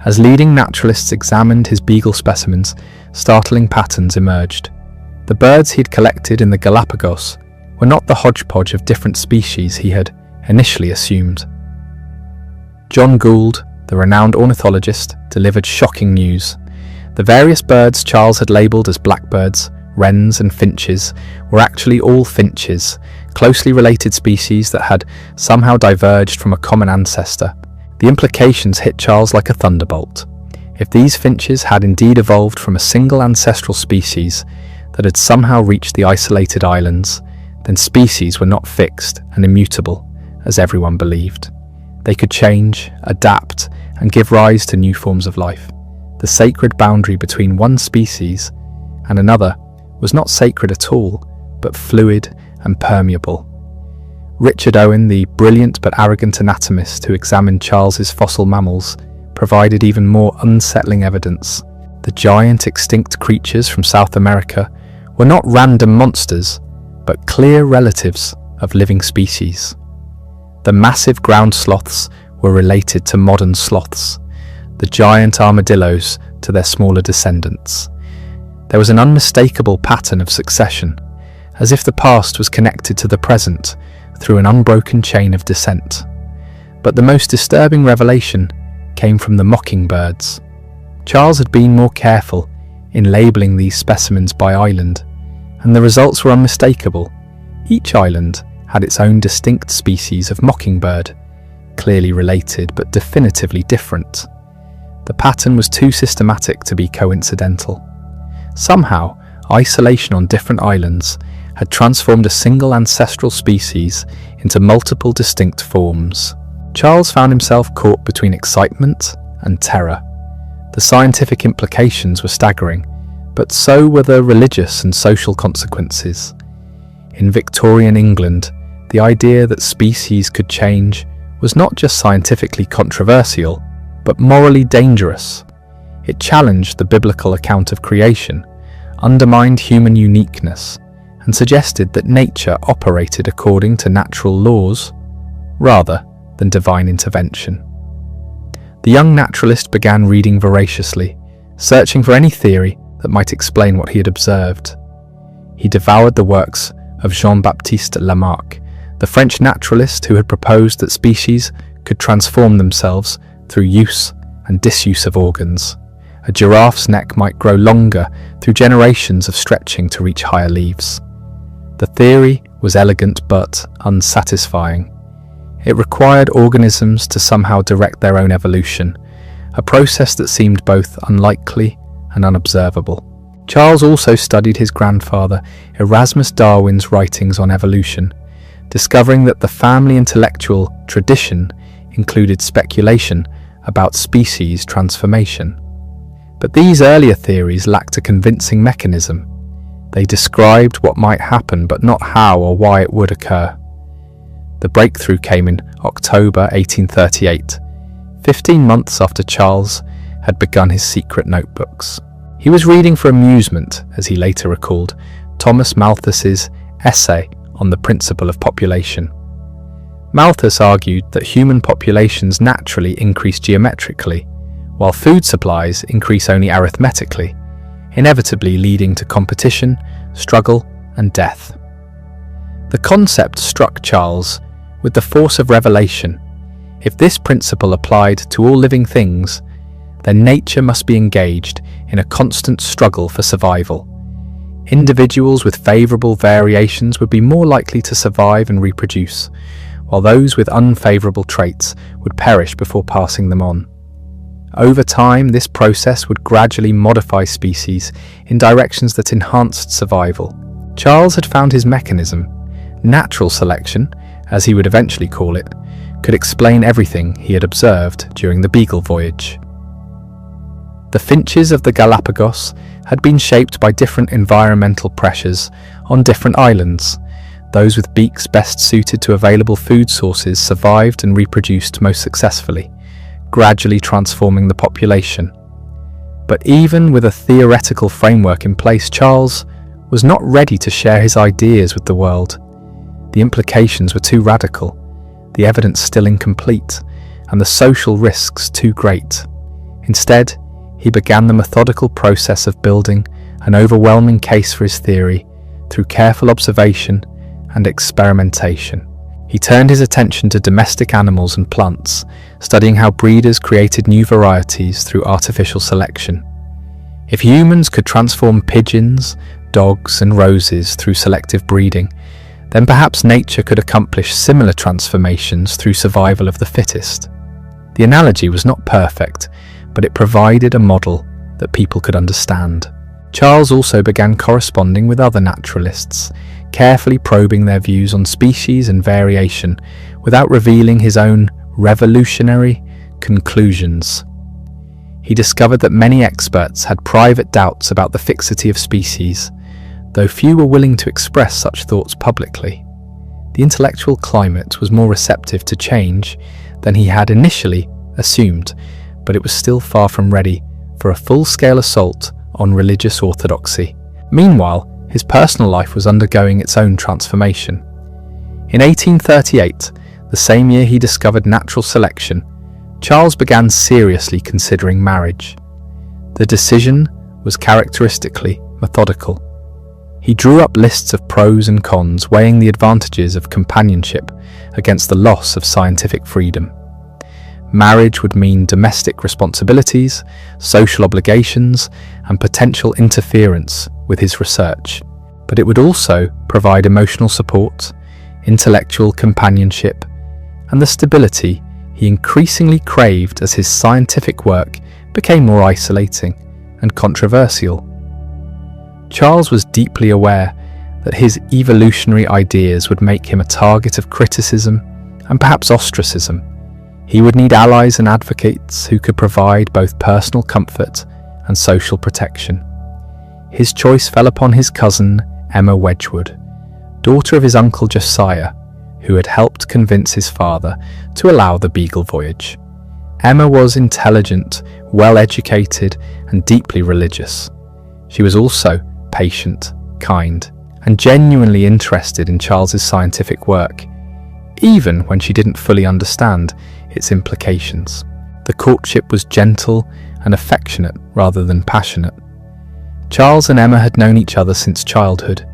Speaker 1: As leading naturalists examined his beagle specimens, startling patterns emerged. The birds he'd collected in the Galapagos were not the hodgepodge of different species he had initially assumed. John Gould, the renowned ornithologist, delivered shocking news. The various birds Charles had labelled as blackbirds, wrens and finches were actually all finches, closely related species that had somehow diverged from a common ancestor. The implications hit Charles like a thunderbolt. If these finches had indeed evolved from a single ancestral species that had somehow reached the isolated islands, then species were not fixed and immutable, as everyone believed. They could change, adapt, and give rise to new forms of life. The sacred boundary between one species and another was not sacred at all, but fluid and permeable. Richard Owen, the brilliant but arrogant anatomist who examined Charles's fossil mammals, provided even more unsettling evidence. The giant extinct creatures from South America were not random monsters, but clear relatives of living species. The massive ground sloths were related to modern sloths, the giant armadillos to their smaller descendants. There was an unmistakable pattern of succession, as if the past was connected to the present through an unbroken chain of descent. But the most disturbing revelation came from the mockingbirds. Charles had been more careful in labelling these specimens by island, and the results were unmistakable. Each island had its own distinct species of mockingbird, clearly related but definitively different. The pattern was too systematic to be coincidental. Somehow, isolation on different islands had transformed a single ancestral species into multiple distinct forms. Charles found himself caught between excitement and terror. The scientific implications were staggering, but so were the religious and social consequences. In Victorian England, the idea that species could change was not just scientifically controversial, but morally dangerous. It challenged the biblical account of creation, undermined human uniqueness, and suggested that nature operated according to natural laws, rather than divine intervention. The young naturalist began reading voraciously, searching for any theory that might explain what he had observed. He devoured the works of Jean-Baptiste Lamarck, the French naturalist who had proposed that species could transform themselves through use and disuse of organs. A giraffe's neck might grow longer through generations of stretching to reach higher leaves. The theory was elegant but unsatisfying. It required organisms to somehow direct their own evolution, a process that seemed both unlikely and unobservable. Charles also studied his grandfather Erasmus Darwin's writings on evolution, discovering that the family intellectual tradition included speculation about species transformation. But these earlier theories lacked a convincing mechanism. They described what might happen but not how or why it would occur. The breakthrough came in October 1838, 15 months after Charles had begun his secret notebooks. He was reading for amusement, as he later recalled, Thomas Malthus's essay on the principle of population. Malthus argued that human populations naturally increase geometrically, while food supplies increase only arithmetically, inevitably leading to competition, struggle, and death. The concept struck Charles with the force of revelation. If this principle applied to all living things, then nature must be engaged in a constant struggle for survival. Individuals with favourable variations would be more likely to survive and reproduce, while those with unfavourable traits would perish before passing them on. Over time, this process would gradually modify species in directions that enhanced survival. Charles had found his mechanism. Natural selection, as he would eventually call it, could explain everything he had observed during the Beagle voyage. The finches of the Galapagos had been shaped by different environmental pressures on different islands. Those with beaks best suited to available food sources survived and reproduced most successfully, gradually transforming the population. But even with a theoretical framework in place, Charles was not ready to share his ideas with the world. The implications were too radical, the evidence still incomplete, and the social risks too great. Instead, he began the methodical process of building an overwhelming case for his theory through careful observation and experimentation. He turned his attention to domestic animals and plants, studying how breeders created new varieties through artificial selection. If humans could transform pigeons, dogs, and roses through selective breeding, then perhaps nature could accomplish similar transformations through survival of the fittest. The analogy was not perfect, but it provided a model that people could understand. Charles also began corresponding with other naturalists, carefully probing their views on species and variation without revealing his own revolutionary conclusions. He discovered that many experts had private doubts about the fixity of species, though few were willing to express such thoughts publicly. The intellectual climate was more receptive to change than he had initially assumed, but it was still far from ready for a full-scale assault on religious orthodoxy. Meanwhile, his personal life was undergoing its own transformation. In 1838, the same year he discovered natural selection, Charles began seriously considering marriage. The decision was characteristically methodical. He drew up lists of pros and cons, weighing the advantages of companionship against the loss of scientific freedom. Marriage would mean domestic responsibilities, social obligations, and potential interference with his research. But it would also provide emotional support, intellectual companionship, and the stability he increasingly craved as his scientific work became more isolating and controversial. Charles was deeply aware that his evolutionary ideas would make him a target of criticism and perhaps ostracism. He would need allies and advocates who could provide both personal comfort and social protection. His choice fell upon his cousin, Emma Wedgwood, daughter of his uncle Josiah, who had helped convince his father to allow the Beagle voyage. Emma was intelligent, well-educated, and deeply religious. She was also patient, kind, and genuinely interested in Charles's scientific work, even when she didn't fully understand its implications. The courtship was gentle and affectionate rather than passionate. Charles and Emma had known each other since childhood,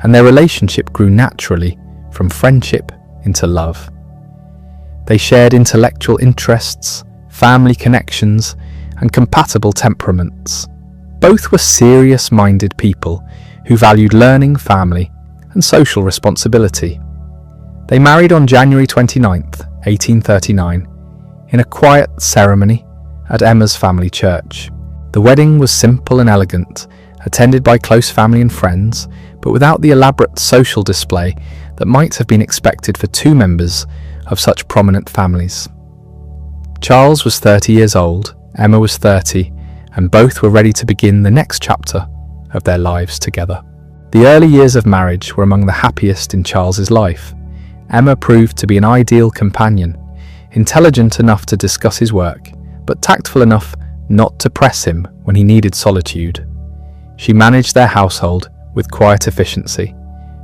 Speaker 1: and their relationship grew naturally from friendship into love. They shared intellectual interests, family connections, and compatible temperaments. Both were serious-minded people who valued learning, family, and social responsibility. They married on January 29th, 1839, in a quiet ceremony at Emma's family church. The wedding was simple and elegant, attended by close family and friends, but without the elaborate social display that might have been expected for two members of such prominent families. Charles was 30 years old, Emma was 30, and both were ready to begin the next chapter of their lives together. The early years of marriage were among the happiest in Charles's life. Emma proved to be an ideal companion, intelligent enough to discuss his work, but tactful enough not to press him when he needed solitude. She managed their household with quiet efficiency,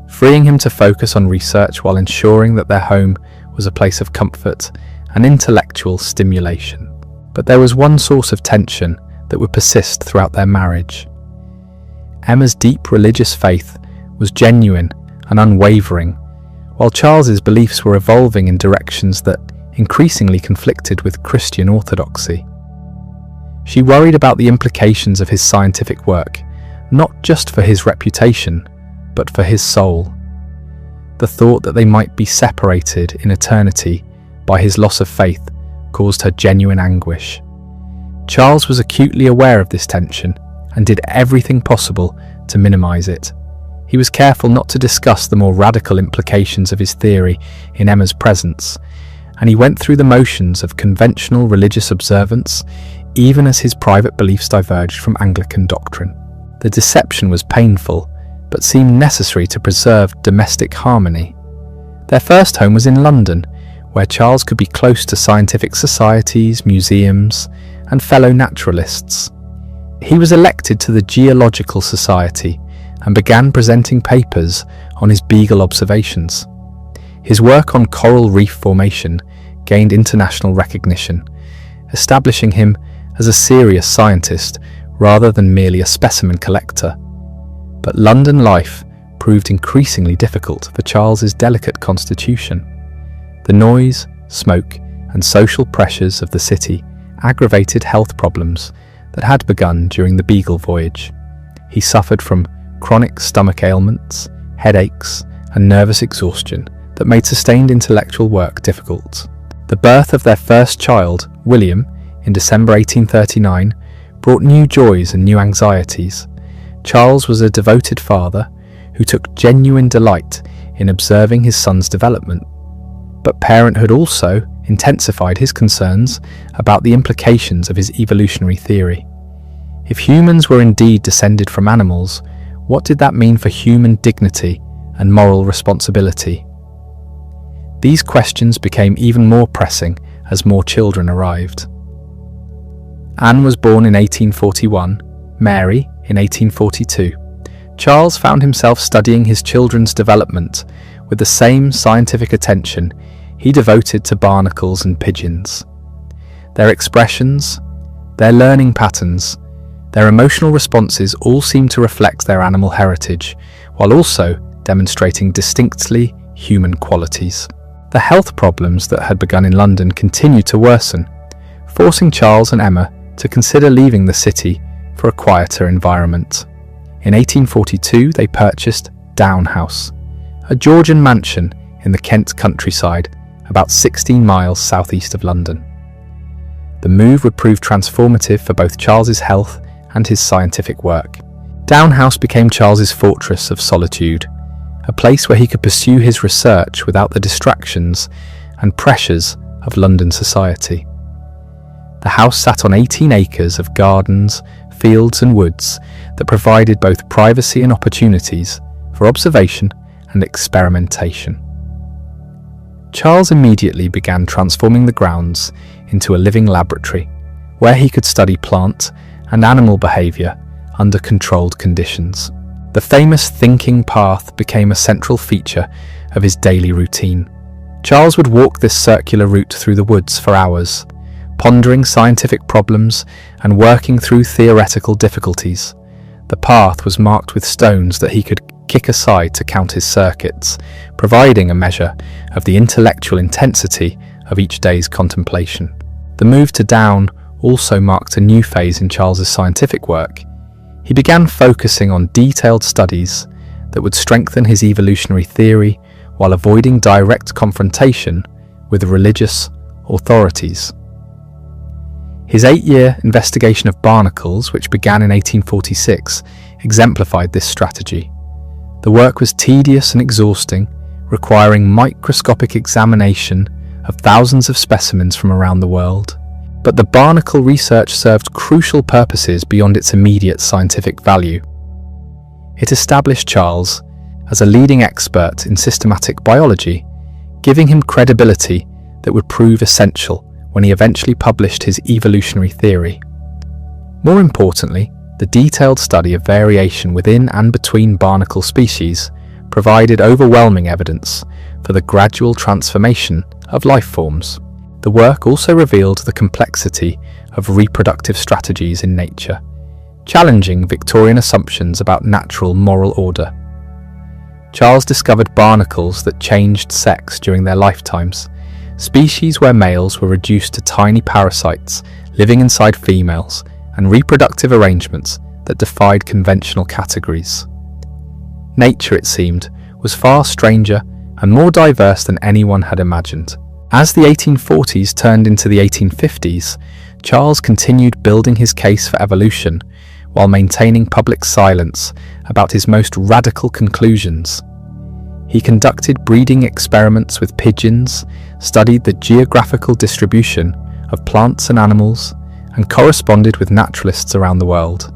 Speaker 1: freeing him to focus on research while ensuring that their home was a place of comfort and intellectual stimulation. But there was one source of tension that would persist throughout their marriage. Emma's deep religious faith was genuine and unwavering, while Charles's beliefs were evolving in directions that increasingly conflicted with Christian orthodoxy. She worried about the implications of his scientific work, not just for his reputation, but for his soul. The thought that they might be separated in eternity by his loss of faith caused her genuine anguish. Charles was acutely aware of this tension and did everything possible to minimize it. He was careful not to discuss the more radical implications of his theory in Emma's presence, and he went through the motions of conventional religious observance even as his private beliefs diverged from Anglican doctrine. The deception was painful, but seemed necessary to preserve domestic harmony. Their first home was in London, where Charles could be close to scientific societies, museums, and fellow naturalists. He was elected to the Geological Society and began presenting papers on his Beagle observations. His work on coral reef formation gained international recognition, establishing him as a serious scientist rather than merely a specimen collector. But London life proved increasingly difficult for Charles's delicate constitution. The noise, smoke, and social pressures of the city aggravated health problems that had begun during the Beagle voyage. He suffered from chronic stomach ailments, headaches, and nervous exhaustion that made sustained intellectual work difficult. The birth of their first child, William, in December 1839, brought new joys and new anxieties. Charles was a devoted father who took genuine delight in observing his son's development. But parenthood also intensified his concerns about the implications of his evolutionary theory. If humans were indeed descended from animals, what did that mean for human dignity and moral responsibility? These questions became even more pressing as more children arrived. Anne was born in 1841, Mary in 1842. Charles found himself studying his children's development with the same scientific attention he devoted to barnacles and pigeons. Their expressions, their learning patterns, their emotional responses all seemed to reflect their animal heritage, while also demonstrating distinctly human qualities. The health problems that had begun in London continued to worsen, forcing Charles and Emma to consider leaving the city for a quieter environment. In 1842, they purchased Down House, a Georgian mansion in the Kent countryside, about 16 miles southeast of London. The move would prove transformative for both Charles's health and his scientific work. Down House became Charles's fortress of solitude, a place where he could pursue his research without the distractions and pressures of London society. The house sat on 18 acres of gardens, fields and woods that provided both privacy and opportunities for observation and experimentation. Charles immediately began transforming the grounds into a living laboratory, where he could study plant and animal behaviour under controlled conditions. The famous thinking path became a central feature of his daily routine. Charles would walk this circular route through the woods for hours, pondering scientific problems and working through theoretical difficulties. The path was marked with stones that he could kick aside to count his circuits, providing a measure of the intellectual intensity of each day's contemplation. The move to Down also marked a new phase in Charles's scientific work. He began focusing on detailed studies that would strengthen his evolutionary theory while avoiding direct confrontation with religious authorities. His 8-year investigation of barnacles, which began in 1846, exemplified this strategy. The work was tedious and exhausting, requiring microscopic examination of thousands of specimens from around the world. But the barnacle research served crucial purposes beyond its immediate scientific value. It established Charles as a leading expert in systematic biology, giving him credibility that would prove essential when he eventually published his evolutionary theory. More importantly, the detailed study of variation within and between barnacle species provided overwhelming evidence for the gradual transformation of life forms. The work also revealed the complexity of reproductive strategies in nature, challenging Victorian assumptions about natural moral order. Charles discovered barnacles that changed sex during their lifetimes, species where males were reduced to tiny parasites living inside females and reproductive arrangements that defied conventional categories. Nature, it seemed, was far stranger and more diverse than anyone had imagined. As the 1840s turned into the 1850s, Charles continued building his case for evolution while maintaining public silence about his most radical conclusions. He conducted breeding experiments with pigeons, studied the geographical distribution of plants and animals, and corresponded with naturalists around the world.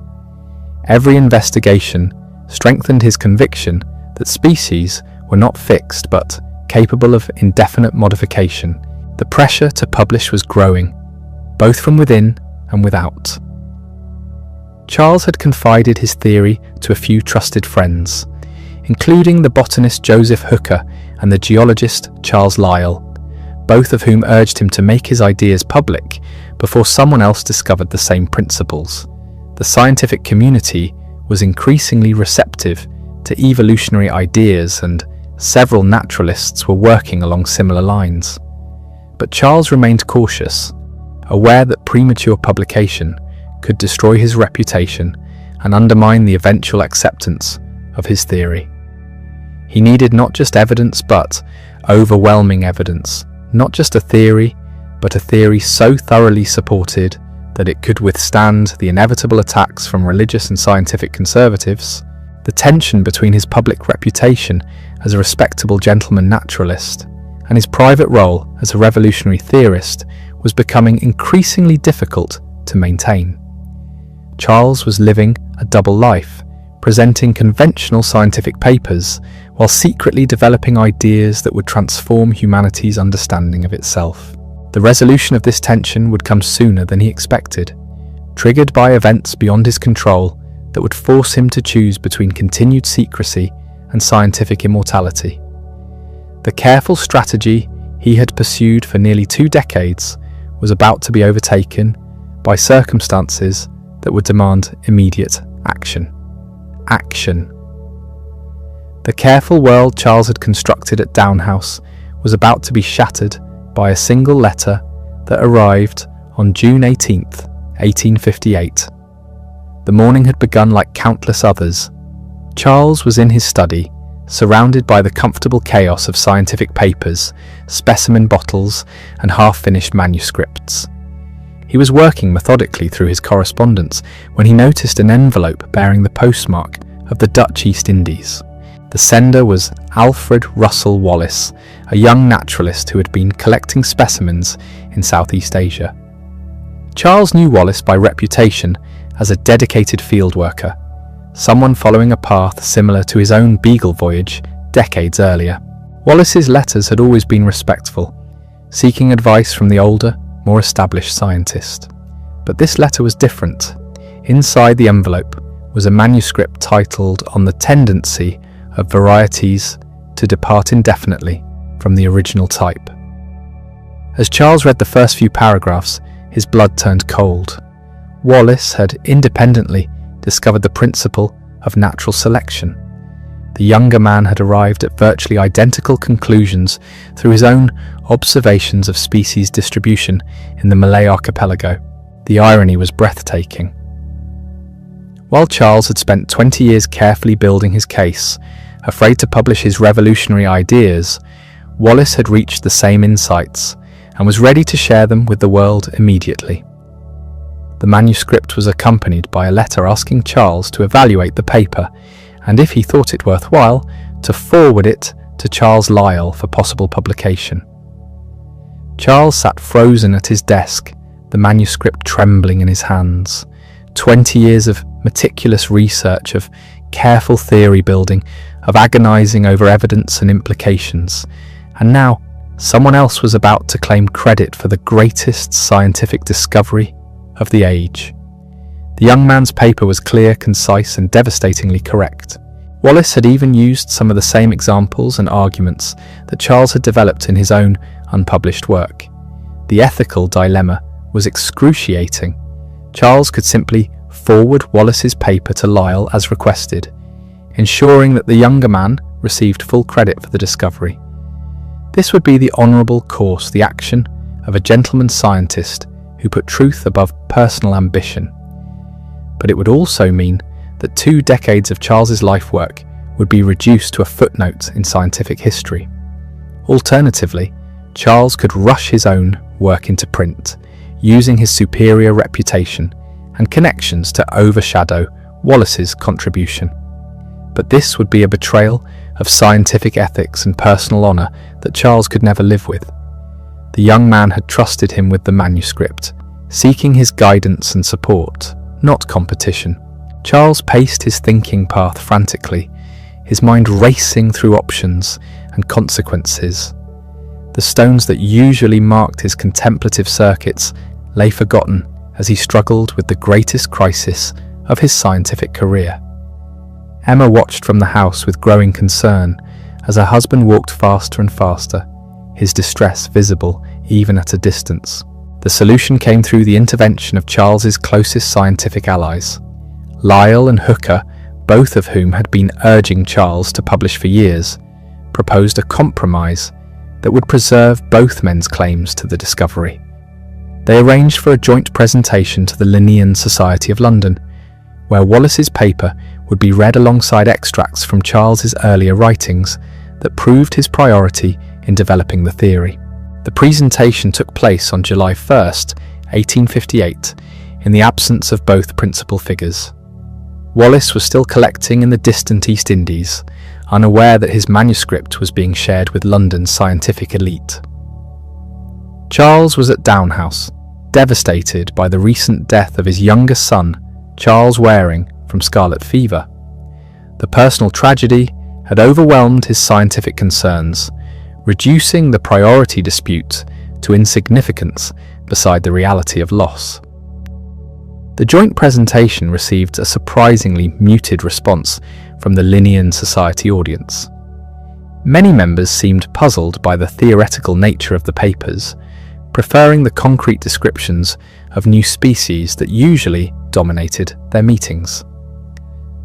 Speaker 1: Every investigation strengthened his conviction that species were not fixed but capable of indefinite modification. The pressure to publish was growing, both from within and without. Charles had confided his theory to a few trusted friends, including the botanist Joseph Hooker and the geologist Charles Lyell, both of whom urged him to make his ideas public before someone else discovered the same principles. The scientific community was increasingly receptive to evolutionary ideas, and several naturalists were working along similar lines. But Charles remained cautious, aware that premature publication could destroy his reputation and undermine the eventual acceptance of his theory. He needed not just evidence, but overwhelming evidence, not just a theory, but a theory so thoroughly supported that it could withstand the inevitable attacks from religious and scientific conservatives. The tension between his public reputation as a respectable gentleman naturalist and his private role as a revolutionary theorist was becoming increasingly difficult to maintain. Charles was living a double life, presenting conventional scientific papers while secretly developing ideas that would transform humanity's understanding of itself. The resolution of this tension would come sooner than he expected, triggered by events beyond his control that would force him to choose between continued secrecy and scientific immortality. The careful strategy he had pursued for nearly 2 decades was about to be overtaken by circumstances that would demand immediate action. The careful world Charles had constructed at Down House was about to be shattered by a single letter that arrived on June 18th, 1858. The morning had begun like countless others. Charles was in his study, surrounded by the comfortable chaos of scientific papers, specimen bottles, and half-finished manuscripts. He was working methodically through his correspondence when he noticed an envelope bearing the postmark of the Dutch East Indies. The sender was Alfred Russel Wallace, a young naturalist who had been collecting specimens in Southeast Asia. Charles knew Wallace by reputation as a dedicated field worker, someone following a path similar to his own Beagle voyage decades earlier. Wallace's letters had always been respectful, seeking advice from the older, more established scientist. But this letter was different. Inside the envelope was a manuscript titled On the Tendency of Varieties to Depart Indefinitely from the Original Type. As Charles read the first few paragraphs, his blood turned cold. Wallace had independently discovered the principle of natural selection. The younger man had arrived at virtually identical conclusions through his own observations of species distribution in the Malay archipelago. The irony was breathtaking. While Charles had spent 20 years carefully building his case, afraid to publish his revolutionary ideas, Wallace had reached the same insights and was ready to share them with the world immediately. The manuscript was accompanied by a letter asking Charles to evaluate the paper and, if he thought it worthwhile, to forward it to Charles Lyell for possible publication. Charles sat frozen at his desk, the manuscript trembling in his hands. 20 years of meticulous research, of careful theory building, of agonizing over evidence and implications. And now, someone else was about to claim credit for the greatest scientific discovery of the age. The young man's paper was clear, concise, and devastatingly correct. Wallace had even used some of the same examples and arguments that Charles had developed in his own unpublished work. The ethical dilemma was excruciating. Charles could simply forward Wallace's paper to Lyell as requested, ensuring that the younger man received full credit for the discovery. This would be the honourable course, the action of a gentleman scientist who put truth above personal ambition. but it would also mean that 2 decades of Charles's life work would be reduced to a footnote in scientific history. Alternatively, Charles could rush his own work into print, using his superior reputation and connections to overshadow Wallace's contribution. But this would be a betrayal of scientific ethics and personal honour that Charles could never live with. The young man had trusted him with the manuscript, seeking his guidance and support, not competition. Charles paced his thinking path frantically, his mind racing through options and consequences. The stones that usually marked his contemplative circuits lay forgotten as he struggled with the greatest crisis of his scientific career. Emma watched from the house with growing concern as her husband walked faster and faster, his distress visible even at a distance. The solution came through the intervention of Charles's closest scientific allies. Lyell and Hooker, both of whom had been urging Charles to publish for years, proposed a compromise that would preserve both men's claims to the discovery. They arranged for a joint presentation to the Linnean Society of London, where Wallace's paper would be read alongside extracts from Charles's earlier writings that proved his priority in developing the theory. The presentation took place on July 1st, 1858, in the absence of both principal figures. Wallace was still collecting in the distant East Indies, unaware that his manuscript was being shared with London's scientific elite. Charles was at Down House, devastated by the recent death of his youngest son, Charles Waring, from scarlet fever. The personal tragedy had overwhelmed his scientific concerns, reducing the priority dispute to insignificance beside the reality of loss. The joint presentation received a surprisingly muted response from the Linnean Society audience. Many members seemed puzzled by the theoretical nature of the papers, preferring the concrete descriptions of new species that usually dominated their meetings.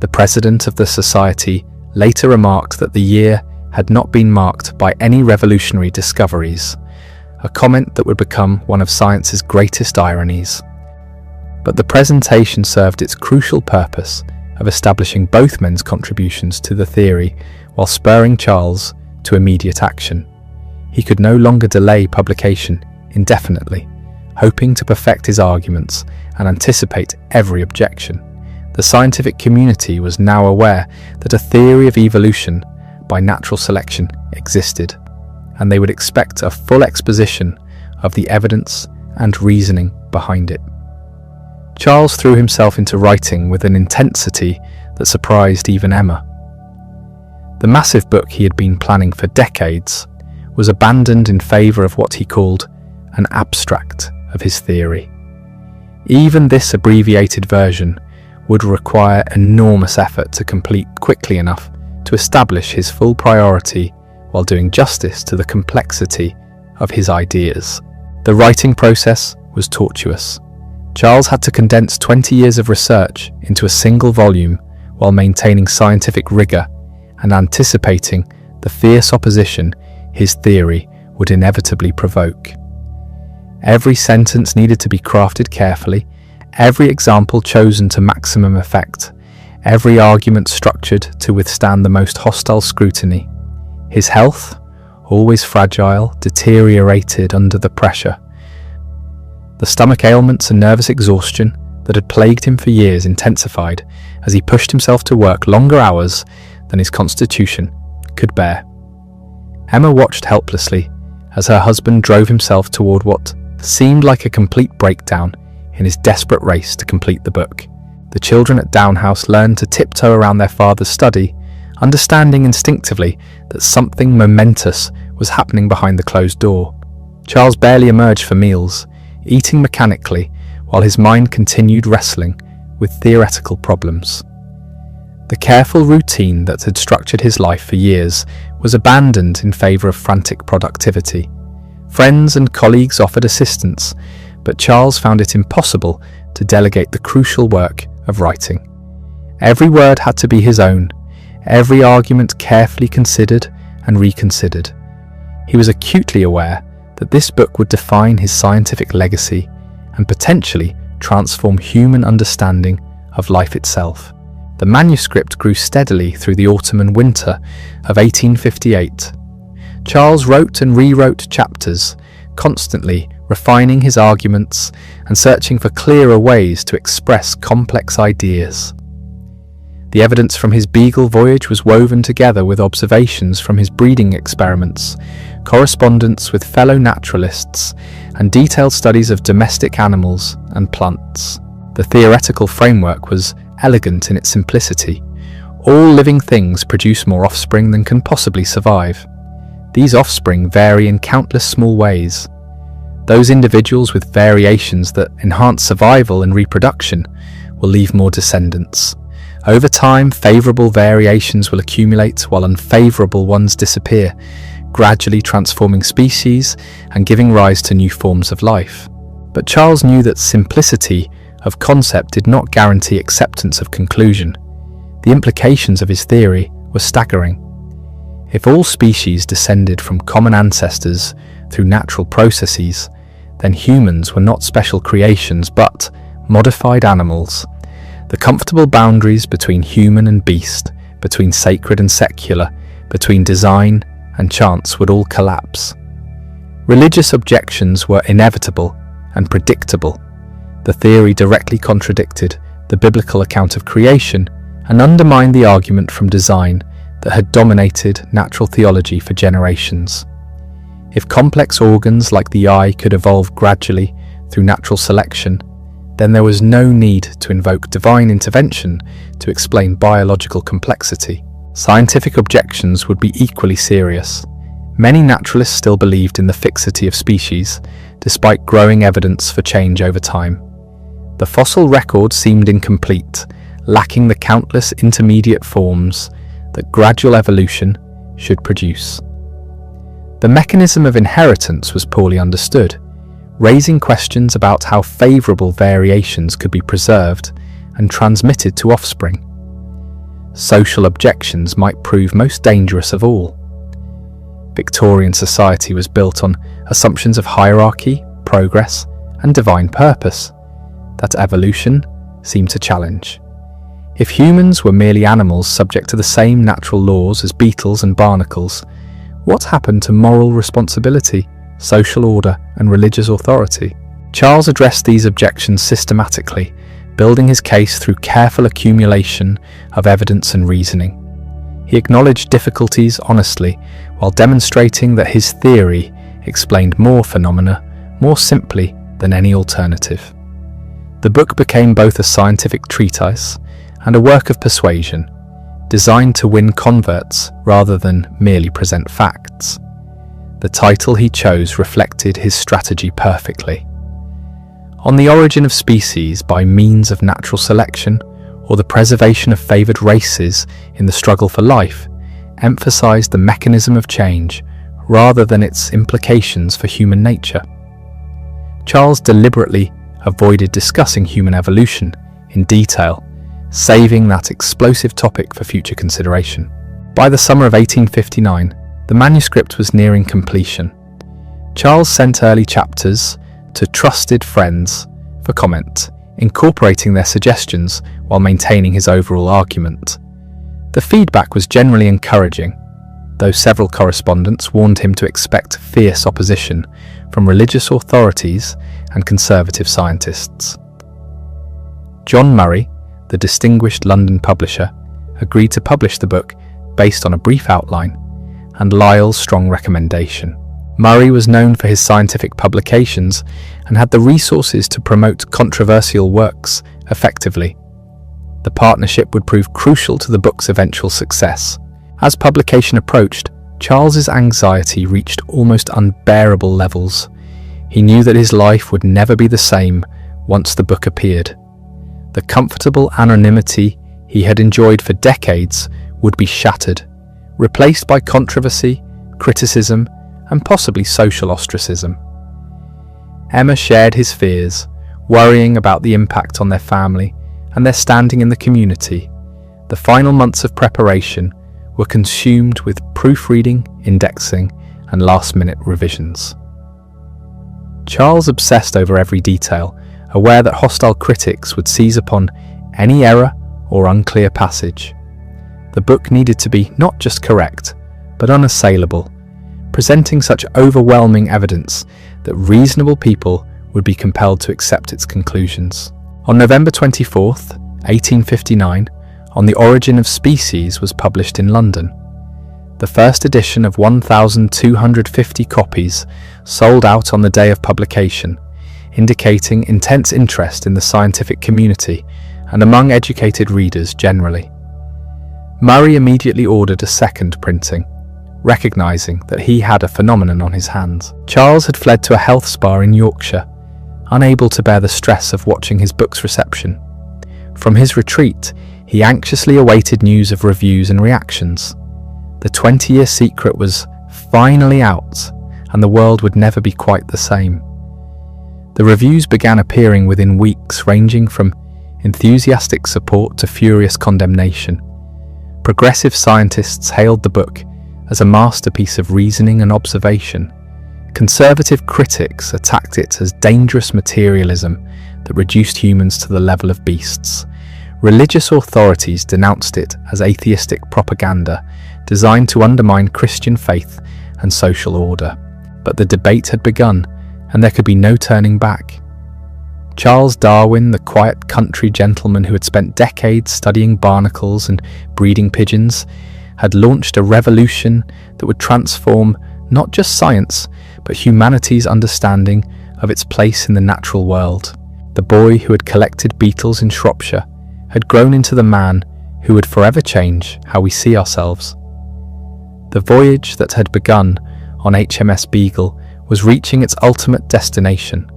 Speaker 1: The president of the society later remarked that the year had not been marked by any revolutionary discoveries, a comment that would become one of science's greatest ironies. But the presentation served its crucial purpose of establishing both men's contributions to the theory while spurring Charles to immediate action. He could no longer delay publication indefinitely, hoping to perfect his arguments and anticipate every objection. The scientific community was now aware that a theory of evolution by natural selection existed, and they would expect a full exposition of the evidence and reasoning behind it. Charles threw himself into writing with an intensity that surprised even Emma. The massive book he had been planning for decades was abandoned in favour of what he called an abstract of his theory. Even this abbreviated version would require enormous effort to complete quickly enough to establish his full priority while doing justice to the complexity of his ideas. The writing process was tortuous. Charles had to condense 20 years of research into a single volume while maintaining scientific rigour and anticipating the fierce opposition his theory would inevitably provoke. Every sentence needed to be crafted carefully, every example chosen to maximum effect, every argument structured to withstand the most hostile scrutiny. His health, always fragile, deteriorated under the pressure. The stomach ailments and nervous exhaustion that had plagued him for years intensified as he pushed himself to work longer hours than his constitution could bear. Emma watched helplessly as her husband drove himself toward what seemed like a complete breakdown in his desperate race to complete the book. The children at Down House learned to tiptoe around their father's study, understanding instinctively that something momentous was happening behind the closed door. Charles barely emerged for meals, eating mechanically while his mind continued wrestling with theoretical problems. The careful routine that had structured his life for years was abandoned in favour of frantic productivity. Friends and colleagues offered assistance, but Charles found it impossible to delegate the crucial work of writing. Every word had to be his own, every argument carefully considered and reconsidered. He was acutely aware that this book would define his scientific legacy and potentially transform human understanding of life itself. The manuscript grew steadily through the autumn and winter of 1858. Charles wrote and rewrote chapters, constantly refining his arguments and searching for clearer ways to express complex ideas. The evidence from his Beagle voyage was woven together with observations from his breeding experiments, correspondence with fellow naturalists, and detailed studies of domestic animals and plants. The theoretical framework was elegant in its simplicity. All living things produce more offspring than can possibly survive. These offspring vary in countless small ways. Those individuals with variations that enhance survival and reproduction will leave more descendants. Over time, favourable variations will accumulate while unfavourable ones disappear, gradually transforming species and giving rise to new forms of life. But Charles knew that simplicity of concept did not guarantee acceptance of conclusion. The implications of his theory were staggering. If all species descended from common ancestors through natural processes, then humans were not special creations but modified animals. The comfortable boundaries between human and beast, between sacred and secular, between design and chance would all collapse. Religious objections were inevitable and predictable. The theory directly contradicted the biblical account of creation and undermined the argument from design that had dominated natural theology for generations. If complex organs like the eye could evolve gradually through natural selection, then there was no need to invoke divine intervention to explain biological complexity. Scientific objections would be equally serious. Many naturalists still believed in the fixity of species, despite growing evidence for change over time. The fossil record seemed incomplete, lacking the countless intermediate forms that gradual evolution should produce. The mechanism of inheritance was poorly understood, raising questions about how favourable variations could be preserved and transmitted to offspring. Social objections might prove most dangerous of all. Victorian society was built on assumptions of hierarchy, progress, and divine purpose that evolution seemed to challenge. If humans were merely animals subject to the same natural laws as beetles and barnacles, what happened to moral responsibility, social order, and religious authority? Charles addressed these objections systematically, building his case through careful accumulation of evidence and reasoning. He acknowledged difficulties honestly, while demonstrating that his theory explained more phenomena more simply than any alternative. The book became both a scientific treatise and a work of persuasion, designed to win converts rather than merely present facts. The title he chose reflected his strategy perfectly. On the origin of species by means of natural selection, or the preservation of favoured races in the struggle for life, emphasised the mechanism of change rather than its implications for human nature. Charles deliberately avoided discussing human evolution in detail, saving that explosive topic for future consideration. By the summer of 1859, the manuscript was nearing completion. Charles sent early chapters to trusted friends for comment, incorporating their suggestions while maintaining his overall argument. The feedback was generally encouraging, though several correspondents warned him to expect fierce opposition from religious authorities and conservative scientists. John Murray, the distinguished London publisher, agreed to publish the book based on a brief outline and Lyell's strong recommendation. Murray was known for his scientific publications and had the resources to promote controversial works effectively. The partnership would prove crucial to the book's eventual success. As publication approached, Charles's anxiety reached almost unbearable levels. He knew that his life would never be the same once the book appeared. The comfortable anonymity he had enjoyed for decades would be shattered, replaced by controversy, criticism, and possibly social ostracism. Emma shared his fears, worrying about the impact on their family and their standing in the community. The final months of preparation were consumed with proofreading, indexing, and last-minute revisions. Charles obsessed over every detail, aware that hostile critics would seize upon any error or unclear passage. The book needed to be not just correct, but unassailable, presenting such overwhelming evidence that reasonable people would be compelled to accept its conclusions. On November 24th, 1859, On the Origin of Species was published in London. The first edition of 1,250 copies sold out on the day of publication, indicating intense interest in the scientific community and among educated readers generally. Murray immediately ordered a second printing, recognizing that he had a phenomenon on his hands. Charles had fled to a health spa in Yorkshire, unable to bear the stress of watching his book's reception. From his retreat, he anxiously awaited news of reviews and reactions. The 20-year secret was finally out, and the world would never be quite the same. The reviews began appearing within weeks, ranging from enthusiastic support to furious condemnation. Progressive scientists hailed the book as a masterpiece of reasoning and observation. Conservative critics attacked it as dangerous materialism that reduced humans to the level of beasts. Religious authorities denounced it as atheistic propaganda designed to undermine Christian faith and social order. But the debate had begun, and there could be no turning back. Charles Darwin, the quiet country gentleman who had spent decades studying barnacles and breeding pigeons, had launched a revolution that would transform not just science, but humanity's understanding of its place in the natural world. The boy who had collected beetles in Shropshire had grown into the man who would forever change how we see ourselves. The voyage that had begun on HMS Beagle was reaching its ultimate destination,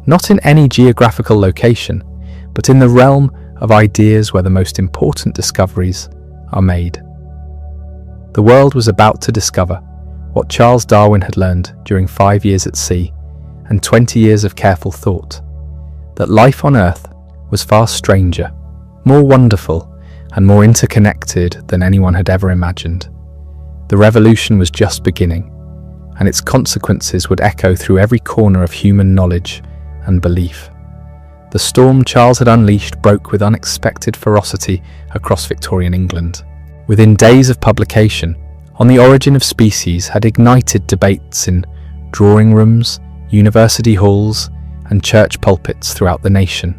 Speaker 1: not in any geographical location, but in the realm of ideas where the most important discoveries are made. The world was about to discover what Charles Darwin had learned during 5 years at sea and 20 years of careful thought, that life on Earth was far stranger, more wonderful, and more interconnected than anyone had ever imagined. The revolution was just beginning, and its consequences would echo through every corner of human knowledge and belief. The storm Charles had unleashed broke with unexpected ferocity across Victorian England. Within days of publication, On the Origin of Species had ignited debates in drawing rooms, university halls, and church pulpits throughout the nation.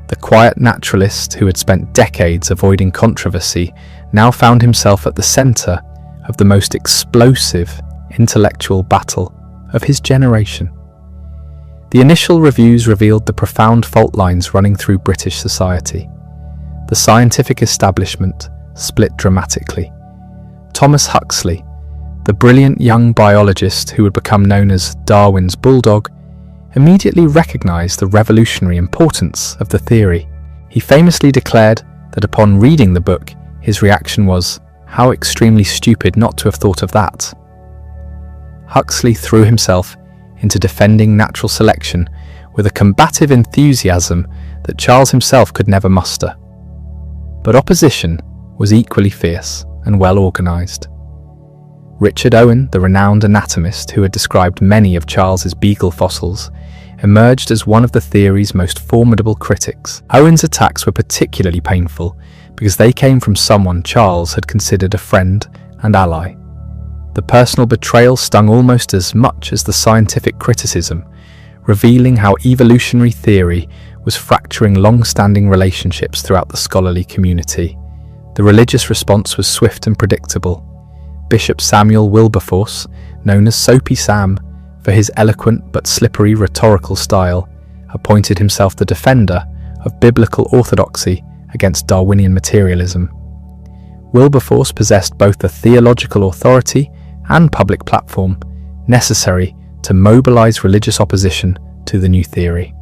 Speaker 1: The quiet naturalist who had spent decades avoiding controversy now found himself at the centre of the most explosive intellectual battle of his generation. The initial reviews revealed the profound fault lines running through British society. The scientific establishment split dramatically. Thomas Huxley, the brilliant young biologist who would become known as Darwin's bulldog, immediately recognised the revolutionary importance of the theory. He famously declared that upon reading the book, his reaction was, "How extremely stupid not to have thought of that." Huxley threw himself into defending natural selection with a combative enthusiasm that Charles himself could never muster. But opposition was equally fierce and well organised. Richard Owen, the renowned anatomist who had described many of Charles's beagle fossils, emerged as one of the theory's most formidable critics. Owen's attacks were particularly painful because they came from someone Charles had considered a friend and ally. The personal betrayal stung almost as much as the scientific criticism, revealing how evolutionary theory was fracturing long-standing relationships throughout the scholarly community. The religious response was swift and predictable. Bishop Samuel Wilberforce, known as Soapy Sam for his eloquent but slippery rhetorical style, appointed himself the defender of biblical orthodoxy against Darwinian materialism. Wilberforce possessed both the theological authority and public platform necessary to mobilize religious opposition to the new theory.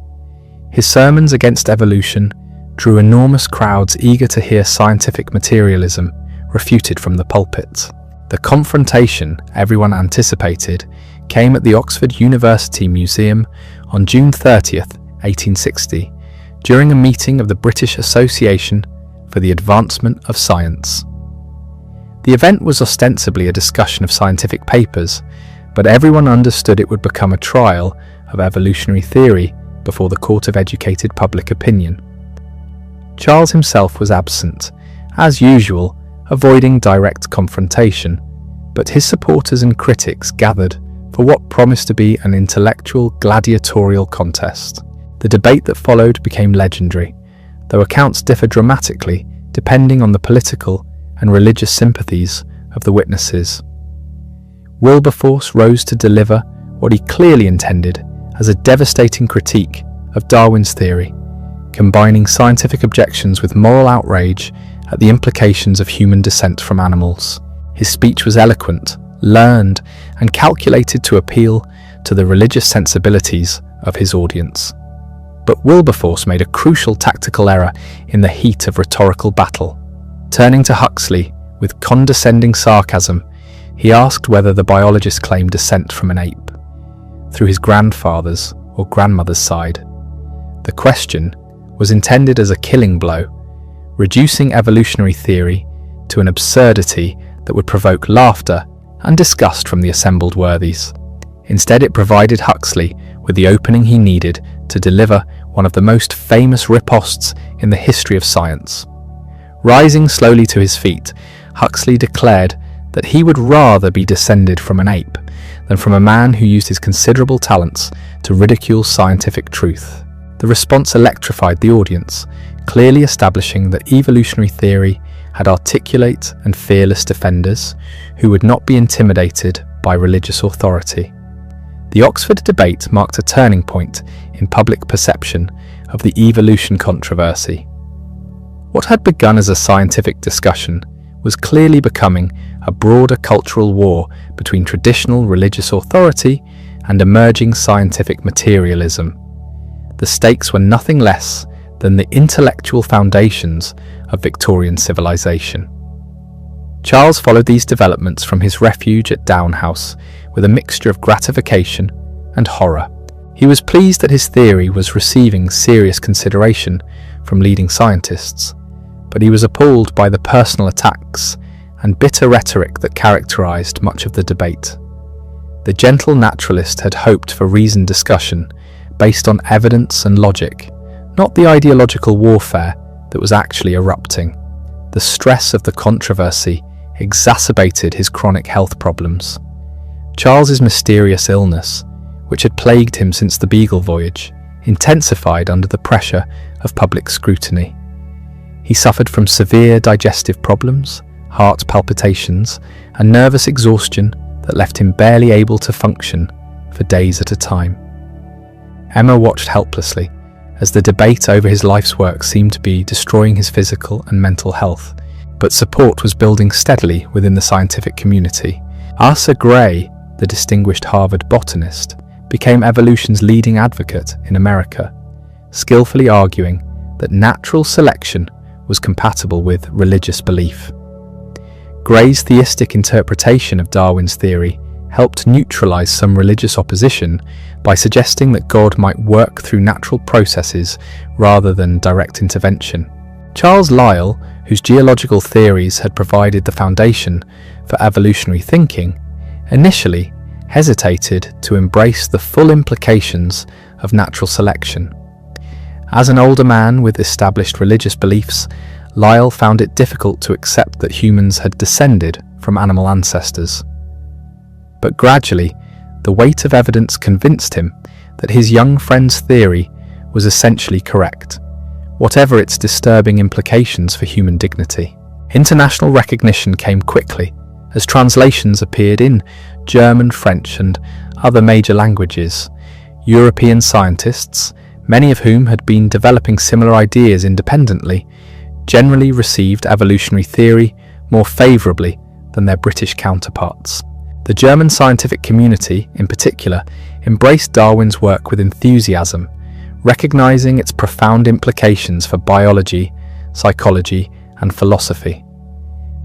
Speaker 1: His sermons against evolution drew enormous crowds eager to hear scientific materialism refuted from the pulpits. The confrontation everyone anticipated came at the Oxford University Museum on June 30th, 1860, during a meeting of the British Association for the Advancement of Science. The event was ostensibly a discussion of scientific papers, but everyone understood it would become a trial of evolutionary theory before the court of educated public opinion. Charles himself was absent, as usual, avoiding direct confrontation, but his supporters and critics gathered for what promised to be an intellectual gladiatorial contest. The debate that followed became legendary, though accounts differ dramatically depending on the political and religious sympathies of the witnesses. Wilberforce rose to deliver what he clearly intended as a devastating critique of Darwin's theory, combining scientific objections with moral outrage at the implications of human descent from animals. His speech was eloquent, learned, and calculated to appeal to the religious sensibilities of his audience. But Wilberforce made a crucial tactical error in the heat of rhetorical battle. Turning to Huxley with condescending sarcasm, he asked whether the biologist claimed descent from an ape, through his grandfather's or grandmother's side. The question was intended as a killing blow, reducing evolutionary theory to an absurdity that would provoke laughter and disgust from the assembled worthies. Instead, it provided Huxley with the opening he needed to deliver one of the most famous riposts in the history of science. Rising slowly to his feet, Huxley declared that he would rather be descended from an ape than from a man who used his considerable talents to ridicule scientific truth. The response electrified the audience, clearly establishing that evolutionary theory had articulate and fearless defenders who would not be intimidated by religious authority. The Oxford debate marked a turning point in public perception of the evolution controversy. What had begun as a scientific discussion was clearly becoming a broader cultural war between traditional religious authority and emerging scientific materialism. The stakes were nothing less than the intellectual foundations of Victorian civilization. Charles followed these developments from his refuge at Down House with a mixture of gratification and horror. He was pleased that his theory was receiving serious consideration from leading scientists, but he was appalled by the personal attacks and bitter rhetoric that characterized much of the debate. The gentle naturalist had hoped for reasoned discussion based on evidence and logic, not the ideological warfare that was actually erupting. The stress of the controversy exacerbated his chronic health problems. Charles's mysterious illness, which had plagued him since the Beagle voyage, intensified under the pressure of public scrutiny. He suffered from severe digestive problems, heart palpitations, and nervous exhaustion that left him barely able to function for days at a time. Emma watched helplessly as the debate over his life's work seemed to be destroying his physical and mental health, but support was building steadily within the scientific community. Asa Gray, the distinguished Harvard botanist, became evolution's leading advocate in America, skillfully arguing that natural selection was compatible with religious belief. Gray's theistic interpretation of Darwin's theory helped neutralize some religious opposition by suggesting that God might work through natural processes rather than direct intervention. Charles Lyell, whose geological theories had provided the foundation for evolutionary thinking, initially hesitated to embrace the full implications of natural selection. As an older man with established religious beliefs, Lyell found it difficult to accept that humans had descended from animal ancestors. But gradually, the weight of evidence convinced him that his young friend's theory was essentially correct, whatever its disturbing implications for human dignity. International recognition came quickly as translations appeared in German, French, and other major languages. European scientists, many of whom had been developing similar ideas independently, generally received evolutionary theory more favourably than their British counterparts. The German scientific community, in particular, embraced Darwin's work with enthusiasm, recognising its profound implications for biology, psychology, and philosophy.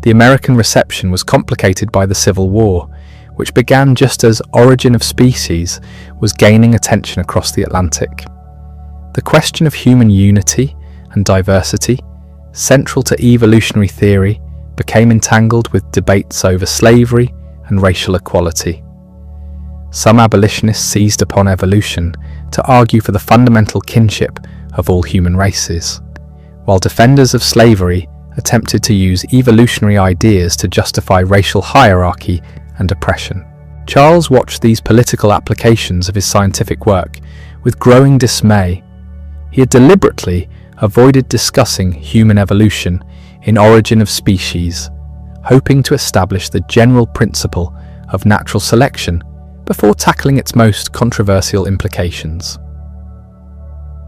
Speaker 1: The American reception was complicated by the Civil War, which began just as Origin of Species was gaining attention across the Atlantic. The question of human unity and diversity, central to evolutionary theory, became entangled with debates over slavery and racial equality. Some abolitionists seized upon evolution to argue for the fundamental kinship of all human races, while defenders of slavery attempted to use evolutionary ideas to justify racial hierarchy and oppression. Charles watched these political applications of his scientific work with growing dismay. He had deliberately avoided discussing human evolution in Origin of Species, hoping to establish the general principle of natural selection before tackling its most controversial implications.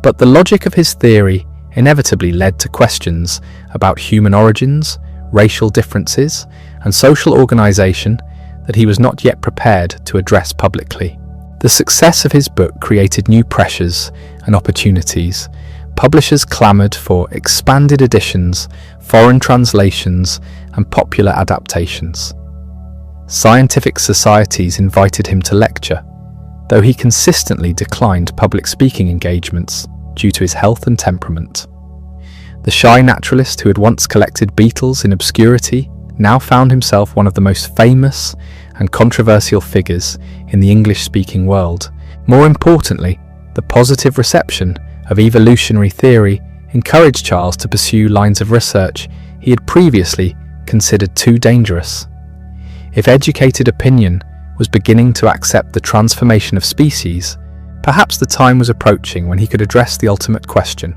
Speaker 1: But the logic of his theory inevitably led to questions about human origins, racial differences, and social organization that he was not yet prepared to address publicly. The success of his book created new pressures and opportunities. Publishers clamored for expanded editions, foreign translations, and popular adaptations. Scientific societies invited him to lecture, though he consistently declined public speaking engagements due to his health and temperament. The shy naturalist who had once collected beetles in obscurity now found himself one of the most famous and controversial figures in the English-speaking world. More importantly, the positive reception of evolutionary theory encouraged Charles to pursue lines of research he had previously considered too dangerous. If educated opinion was beginning to accept the transformation of species, perhaps the time was approaching when he could address the ultimate question: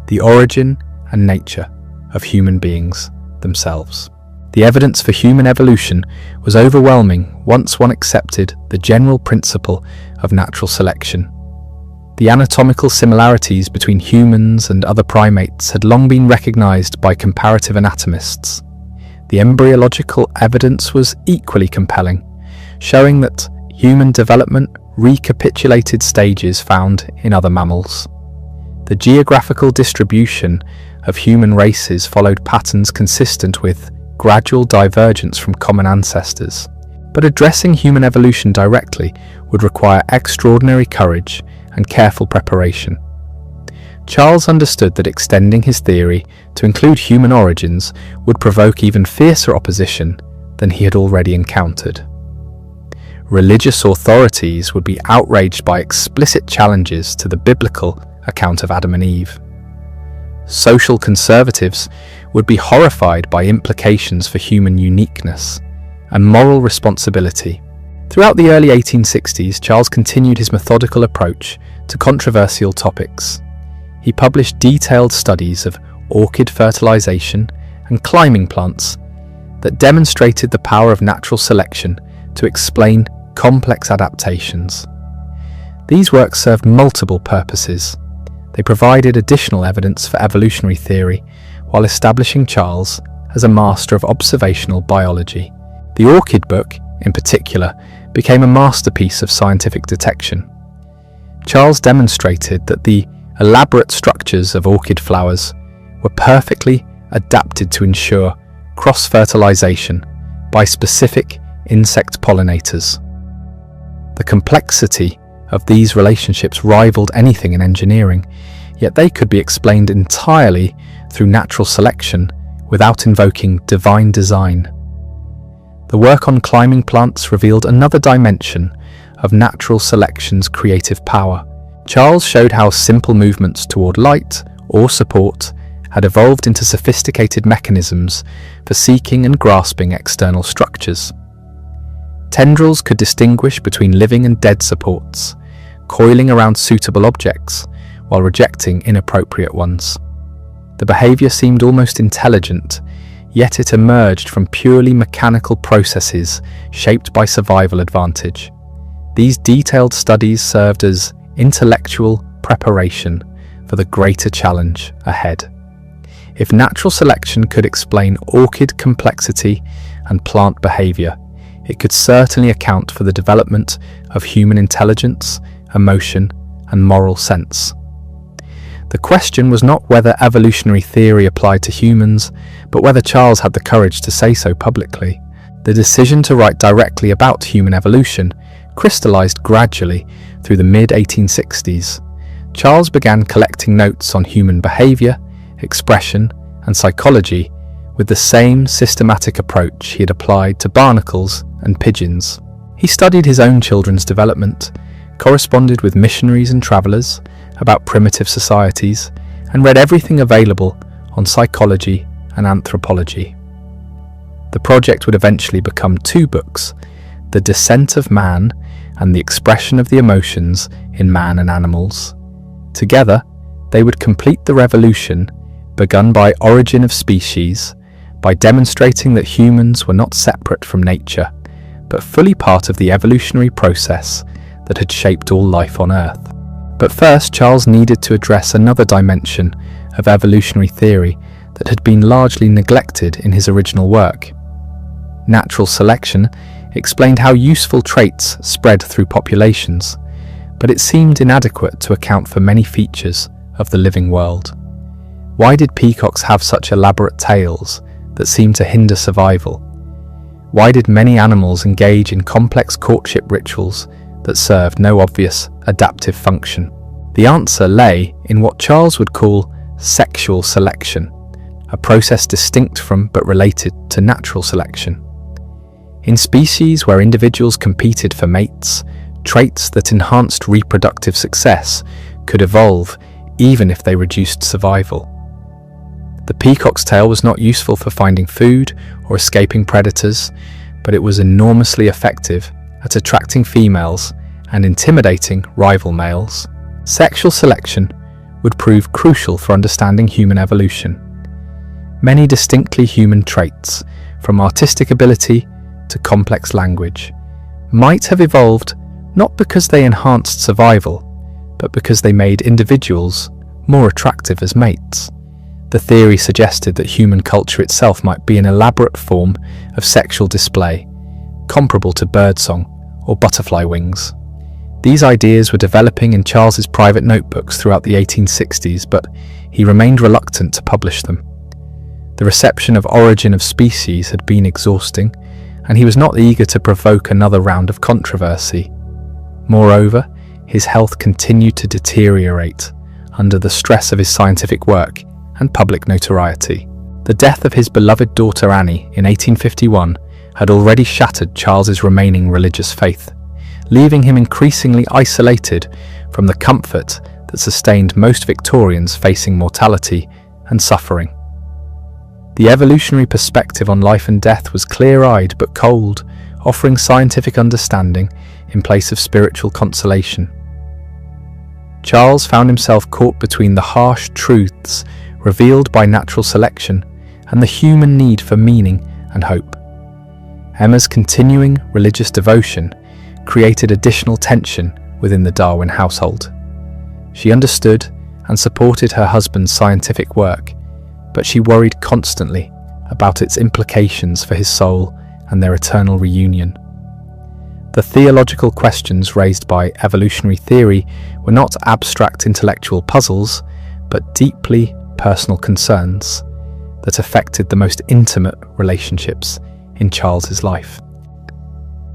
Speaker 1: the origin and nature of human beings themselves. The evidence for human evolution was overwhelming once one accepted the general principle of natural selection. The anatomical similarities between humans and other primates had long been recognized by comparative anatomists. The embryological evidence was equally compelling, showing that human development recapitulated stages found in other mammals. The geographical distribution of human races followed patterns consistent with gradual divergence from common ancestors. But addressing human evolution directly would require extraordinary courage and careful preparation. Charles understood that extending his theory to include human origins would provoke even fiercer opposition than he had already encountered. Religious authorities would be outraged by explicit challenges to the biblical account of Adam and Eve. Social conservatives would be horrified by implications for human uniqueness and moral responsibility. Throughout the early 1860s, Charles continued his methodical approach to controversial topics. He published detailed studies of orchid fertilization and climbing plants that demonstrated the power of natural selection to explain complex adaptations. These works served multiple purposes. They provided additional evidence for evolutionary theory while establishing Charles as a master of observational biology. The Orchid book, in particular, became a masterpiece of scientific detection. Charles demonstrated that the elaborate structures of orchid flowers were perfectly adapted to ensure cross-fertilization by specific insect pollinators. The complexity of these relationships rivaled anything in engineering, yet they could be explained entirely through natural selection without invoking divine design. The work on climbing plants revealed another dimension of natural selection's creative power. Charles showed how simple movements toward light or support had evolved into sophisticated mechanisms for seeking and grasping external structures. Tendrils could distinguish between living and dead supports, coiling around suitable objects while rejecting inappropriate ones. The behavior seemed almost intelligent, yet it emerged from purely mechanical processes shaped by survival advantage. These detailed studies served as intellectual preparation for the greater challenge ahead. If natural selection could explain orchid complexity and plant behavior, it could certainly account for the development of human intelligence, emotion, and moral sense. The question was not whether evolutionary theory applied to humans, but whether Charles had the courage to say so publicly. The decision to write directly about human evolution crystallized gradually through the mid-1860s. Charles began collecting notes on human behavior, expression, and psychology with the same systematic approach he had applied to barnacles and pigeons. He studied his own children's development, corresponded with missionaries and travelers about primitive societies, and read everything available on psychology and anthropology. The project would eventually become 2 books, The Descent of Man and The Expression of the Emotions in Man and Animals. Together, they would complete the revolution begun by Origin of Species by demonstrating that humans were not separate from nature, but fully part of the evolutionary process that had shaped all life on Earth. But first, Charles needed to address another dimension of evolutionary theory that had been largely neglected in his original work. Natural selection explained how useful traits spread through populations, but it seemed inadequate to account for many features of the living world. Why did peacocks have such elaborate tails that seemed to hinder survival? Why did many animals engage in complex courtship rituals that served no obvious adaptive function? The answer lay in what Charles would call sexual selection, a process distinct from but related to natural selection. In species where individuals competed for mates, traits that enhanced reproductive success could evolve even if they reduced survival. The peacock's tail was not useful for finding food or escaping predators, but it was enormously effective at attracting females and intimidating rival males. Sexual selection would prove crucial for understanding human evolution. Many distinctly human traits, from artistic ability to complex language, might have evolved not because they enhanced survival, but because they made individuals more attractive as mates. The theory suggested that human culture itself might be an elaborate form of sexual display, comparable to birdsong or butterfly wings. These ideas were developing in Charles's private notebooks throughout the 1860s, but he remained reluctant to publish them. The reception of Origin of Species had been exhausting, and he was not eager to provoke another round of controversy. Moreover, his health continued to deteriorate under the stress of his scientific work and public notoriety. The death of his beloved daughter Annie in 1851 had already shattered Charles's remaining religious faith, leaving him increasingly isolated from the comfort that sustained most Victorians facing mortality and suffering. The evolutionary perspective on life and death was clear-eyed but cold, offering scientific understanding in place of spiritual consolation. Charles found himself caught between the harsh truths revealed by natural selection and the human need for meaning and hope. Emma's continuing religious devotion created additional tension within the Darwin household. She understood and supported her husband's scientific work, but she worried constantly about its implications for his soul and their eternal reunion. The theological questions raised by evolutionary theory were not abstract intellectual puzzles, but deeply personal concerns that affected the most intimate relationships in Charles's life.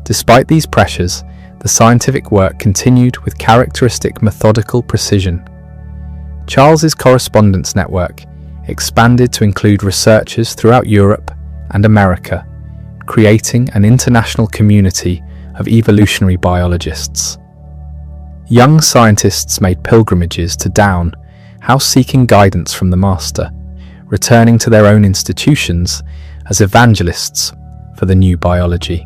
Speaker 1: Despite these pressures, the scientific work continued with characteristic methodical precision. Charles's correspondence network expanded to include researchers throughout Europe and America, creating an international community of evolutionary biologists. Young scientists made pilgrimages to Down House seeking guidance from the master, returning to their own institutions as evangelists for the new biology.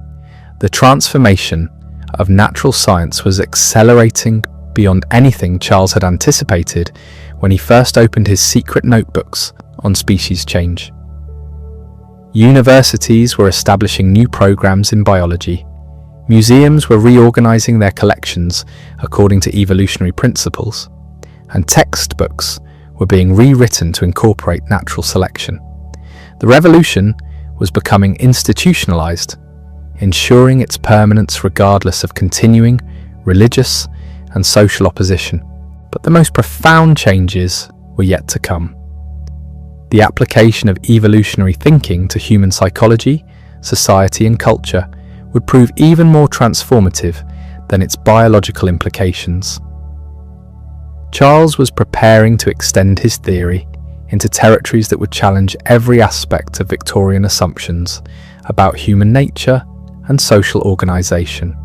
Speaker 1: The transformation of natural science was accelerating beyond anything Charles had anticipated when he first opened his secret notebooks on species change. Universities were establishing new programs in biology. Museums were reorganizing their collections according to evolutionary principles, and textbooks were being rewritten to incorporate natural selection. The revolution was becoming institutionalized, ensuring its permanence regardless of continuing religious and social opposition. But the most profound changes were yet to come. The application of evolutionary thinking to human psychology, society, and culture would prove even more transformative than its biological implications. Charles was preparing to extend his theory into territories that would challenge every aspect of Victorian assumptions about human nature and social organization.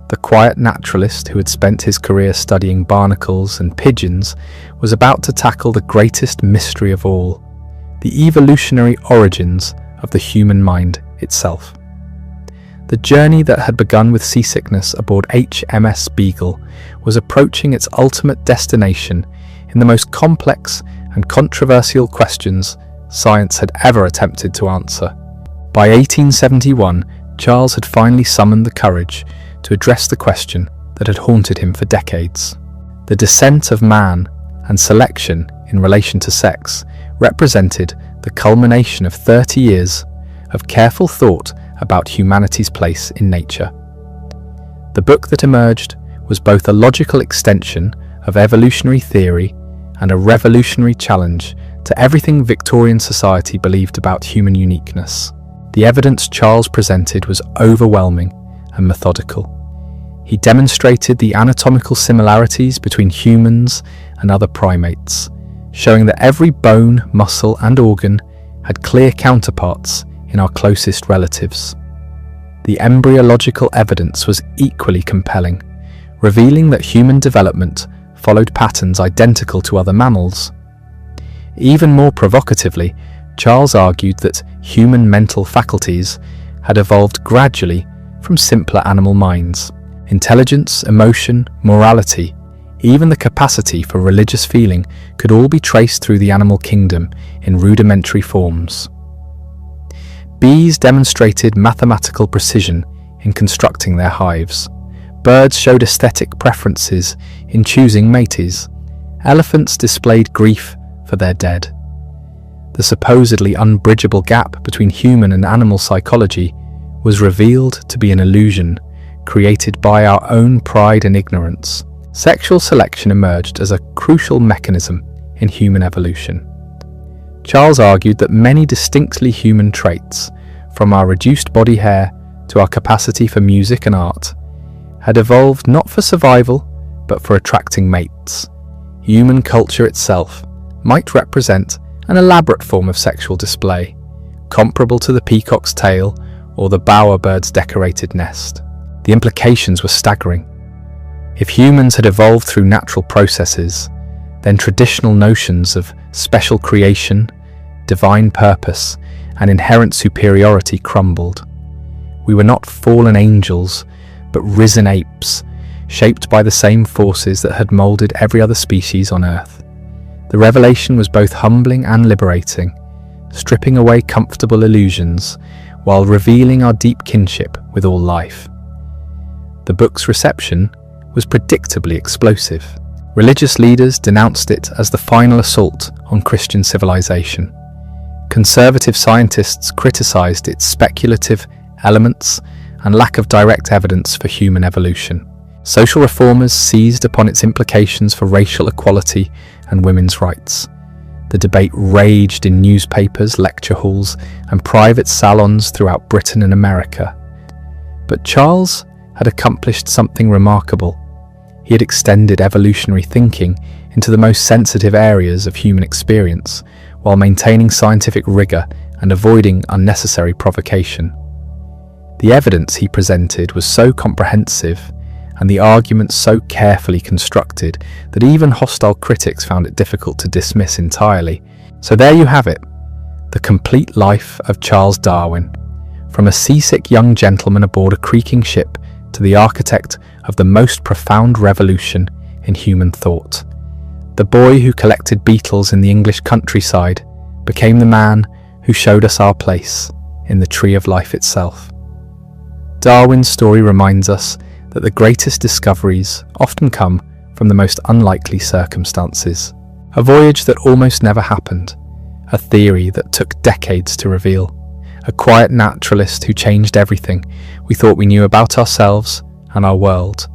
Speaker 1: The quiet naturalist who had spent his career studying barnacles and pigeons was about to tackle the greatest mystery of all, the evolutionary origins of the human mind itself. The journey that had begun with seasickness aboard HMS Beagle was approaching its ultimate destination in the most complex and controversial questions science had ever attempted to answer. By 1871, Charles had finally summoned the courage to address the question that had haunted him for decades. The descent of man and selection in relation to sex represented the culmination of 30 years of careful thought about humanity's place in nature. The book that emerged was both a logical extension of evolutionary theory and a revolutionary challenge to everything Victorian society believed about human uniqueness. The evidence Charles presented was overwhelming and methodical. He demonstrated the anatomical similarities between humans and other primates, showing that every bone, muscle, and organ had clear counterparts in our closest relatives. The embryological evidence was equally compelling, revealing that human development followed patterns identical to other mammals. Even more provocatively, Charles argued that human mental faculties had evolved gradually from simpler animal minds. Intelligence, emotion, morality, even the capacity for religious feeling could all be traced through the animal kingdom in rudimentary forms. Bees demonstrated mathematical precision in constructing their hives. Birds showed aesthetic preferences in choosing mates. Elephants displayed grief for their dead. The supposedly unbridgeable gap between human and animal psychology was revealed to be an illusion created by our own pride and ignorance. Sexual selection emerged as a crucial mechanism in human evolution. Charles argued that many distinctly human traits, from our reduced body hair to our capacity for music and art, had evolved not for survival, but for attracting mates. Human culture itself might represent an elaborate form of sexual display, comparable to the peacock's tail or the bowerbird's decorated nest. The implications were staggering. If humans had evolved through natural processes, then traditional notions of special creation, divine purpose, and inherent superiority crumbled. We were not fallen angels, but risen apes, shaped by the same forces that had molded every other species on Earth. The revelation was both humbling and liberating, stripping away comfortable illusions while revealing our deep kinship with all life. The book's reception was predictably explosive. Religious leaders denounced it as the final assault on Christian civilization. Conservative scientists criticized its speculative elements and lack of direct evidence for human evolution. Social reformers seized upon its implications for racial equality and women's rights. The debate raged in newspapers, lecture halls, and private salons throughout Britain and America. But Charles had accomplished something remarkable. He had extended evolutionary thinking into the most sensitive areas of human experience, while maintaining scientific rigor and avoiding unnecessary provocation. The evidence he presented was so comprehensive and the arguments so carefully constructed that even hostile critics found it difficult to dismiss entirely. So there you have it, the complete life of Charles Darwin, from a seasick young gentleman aboard a creaking ship to the architect of the most profound revolution in human thought. The boy who collected beetles in the English countryside became the man who showed us our place in the tree of life itself. Darwin's story reminds us that the greatest discoveries often come from the most unlikely circumstances. A voyage that almost never happened, a theory that took decades to reveal, a quiet naturalist who changed everything we thought we knew about ourselves and our world.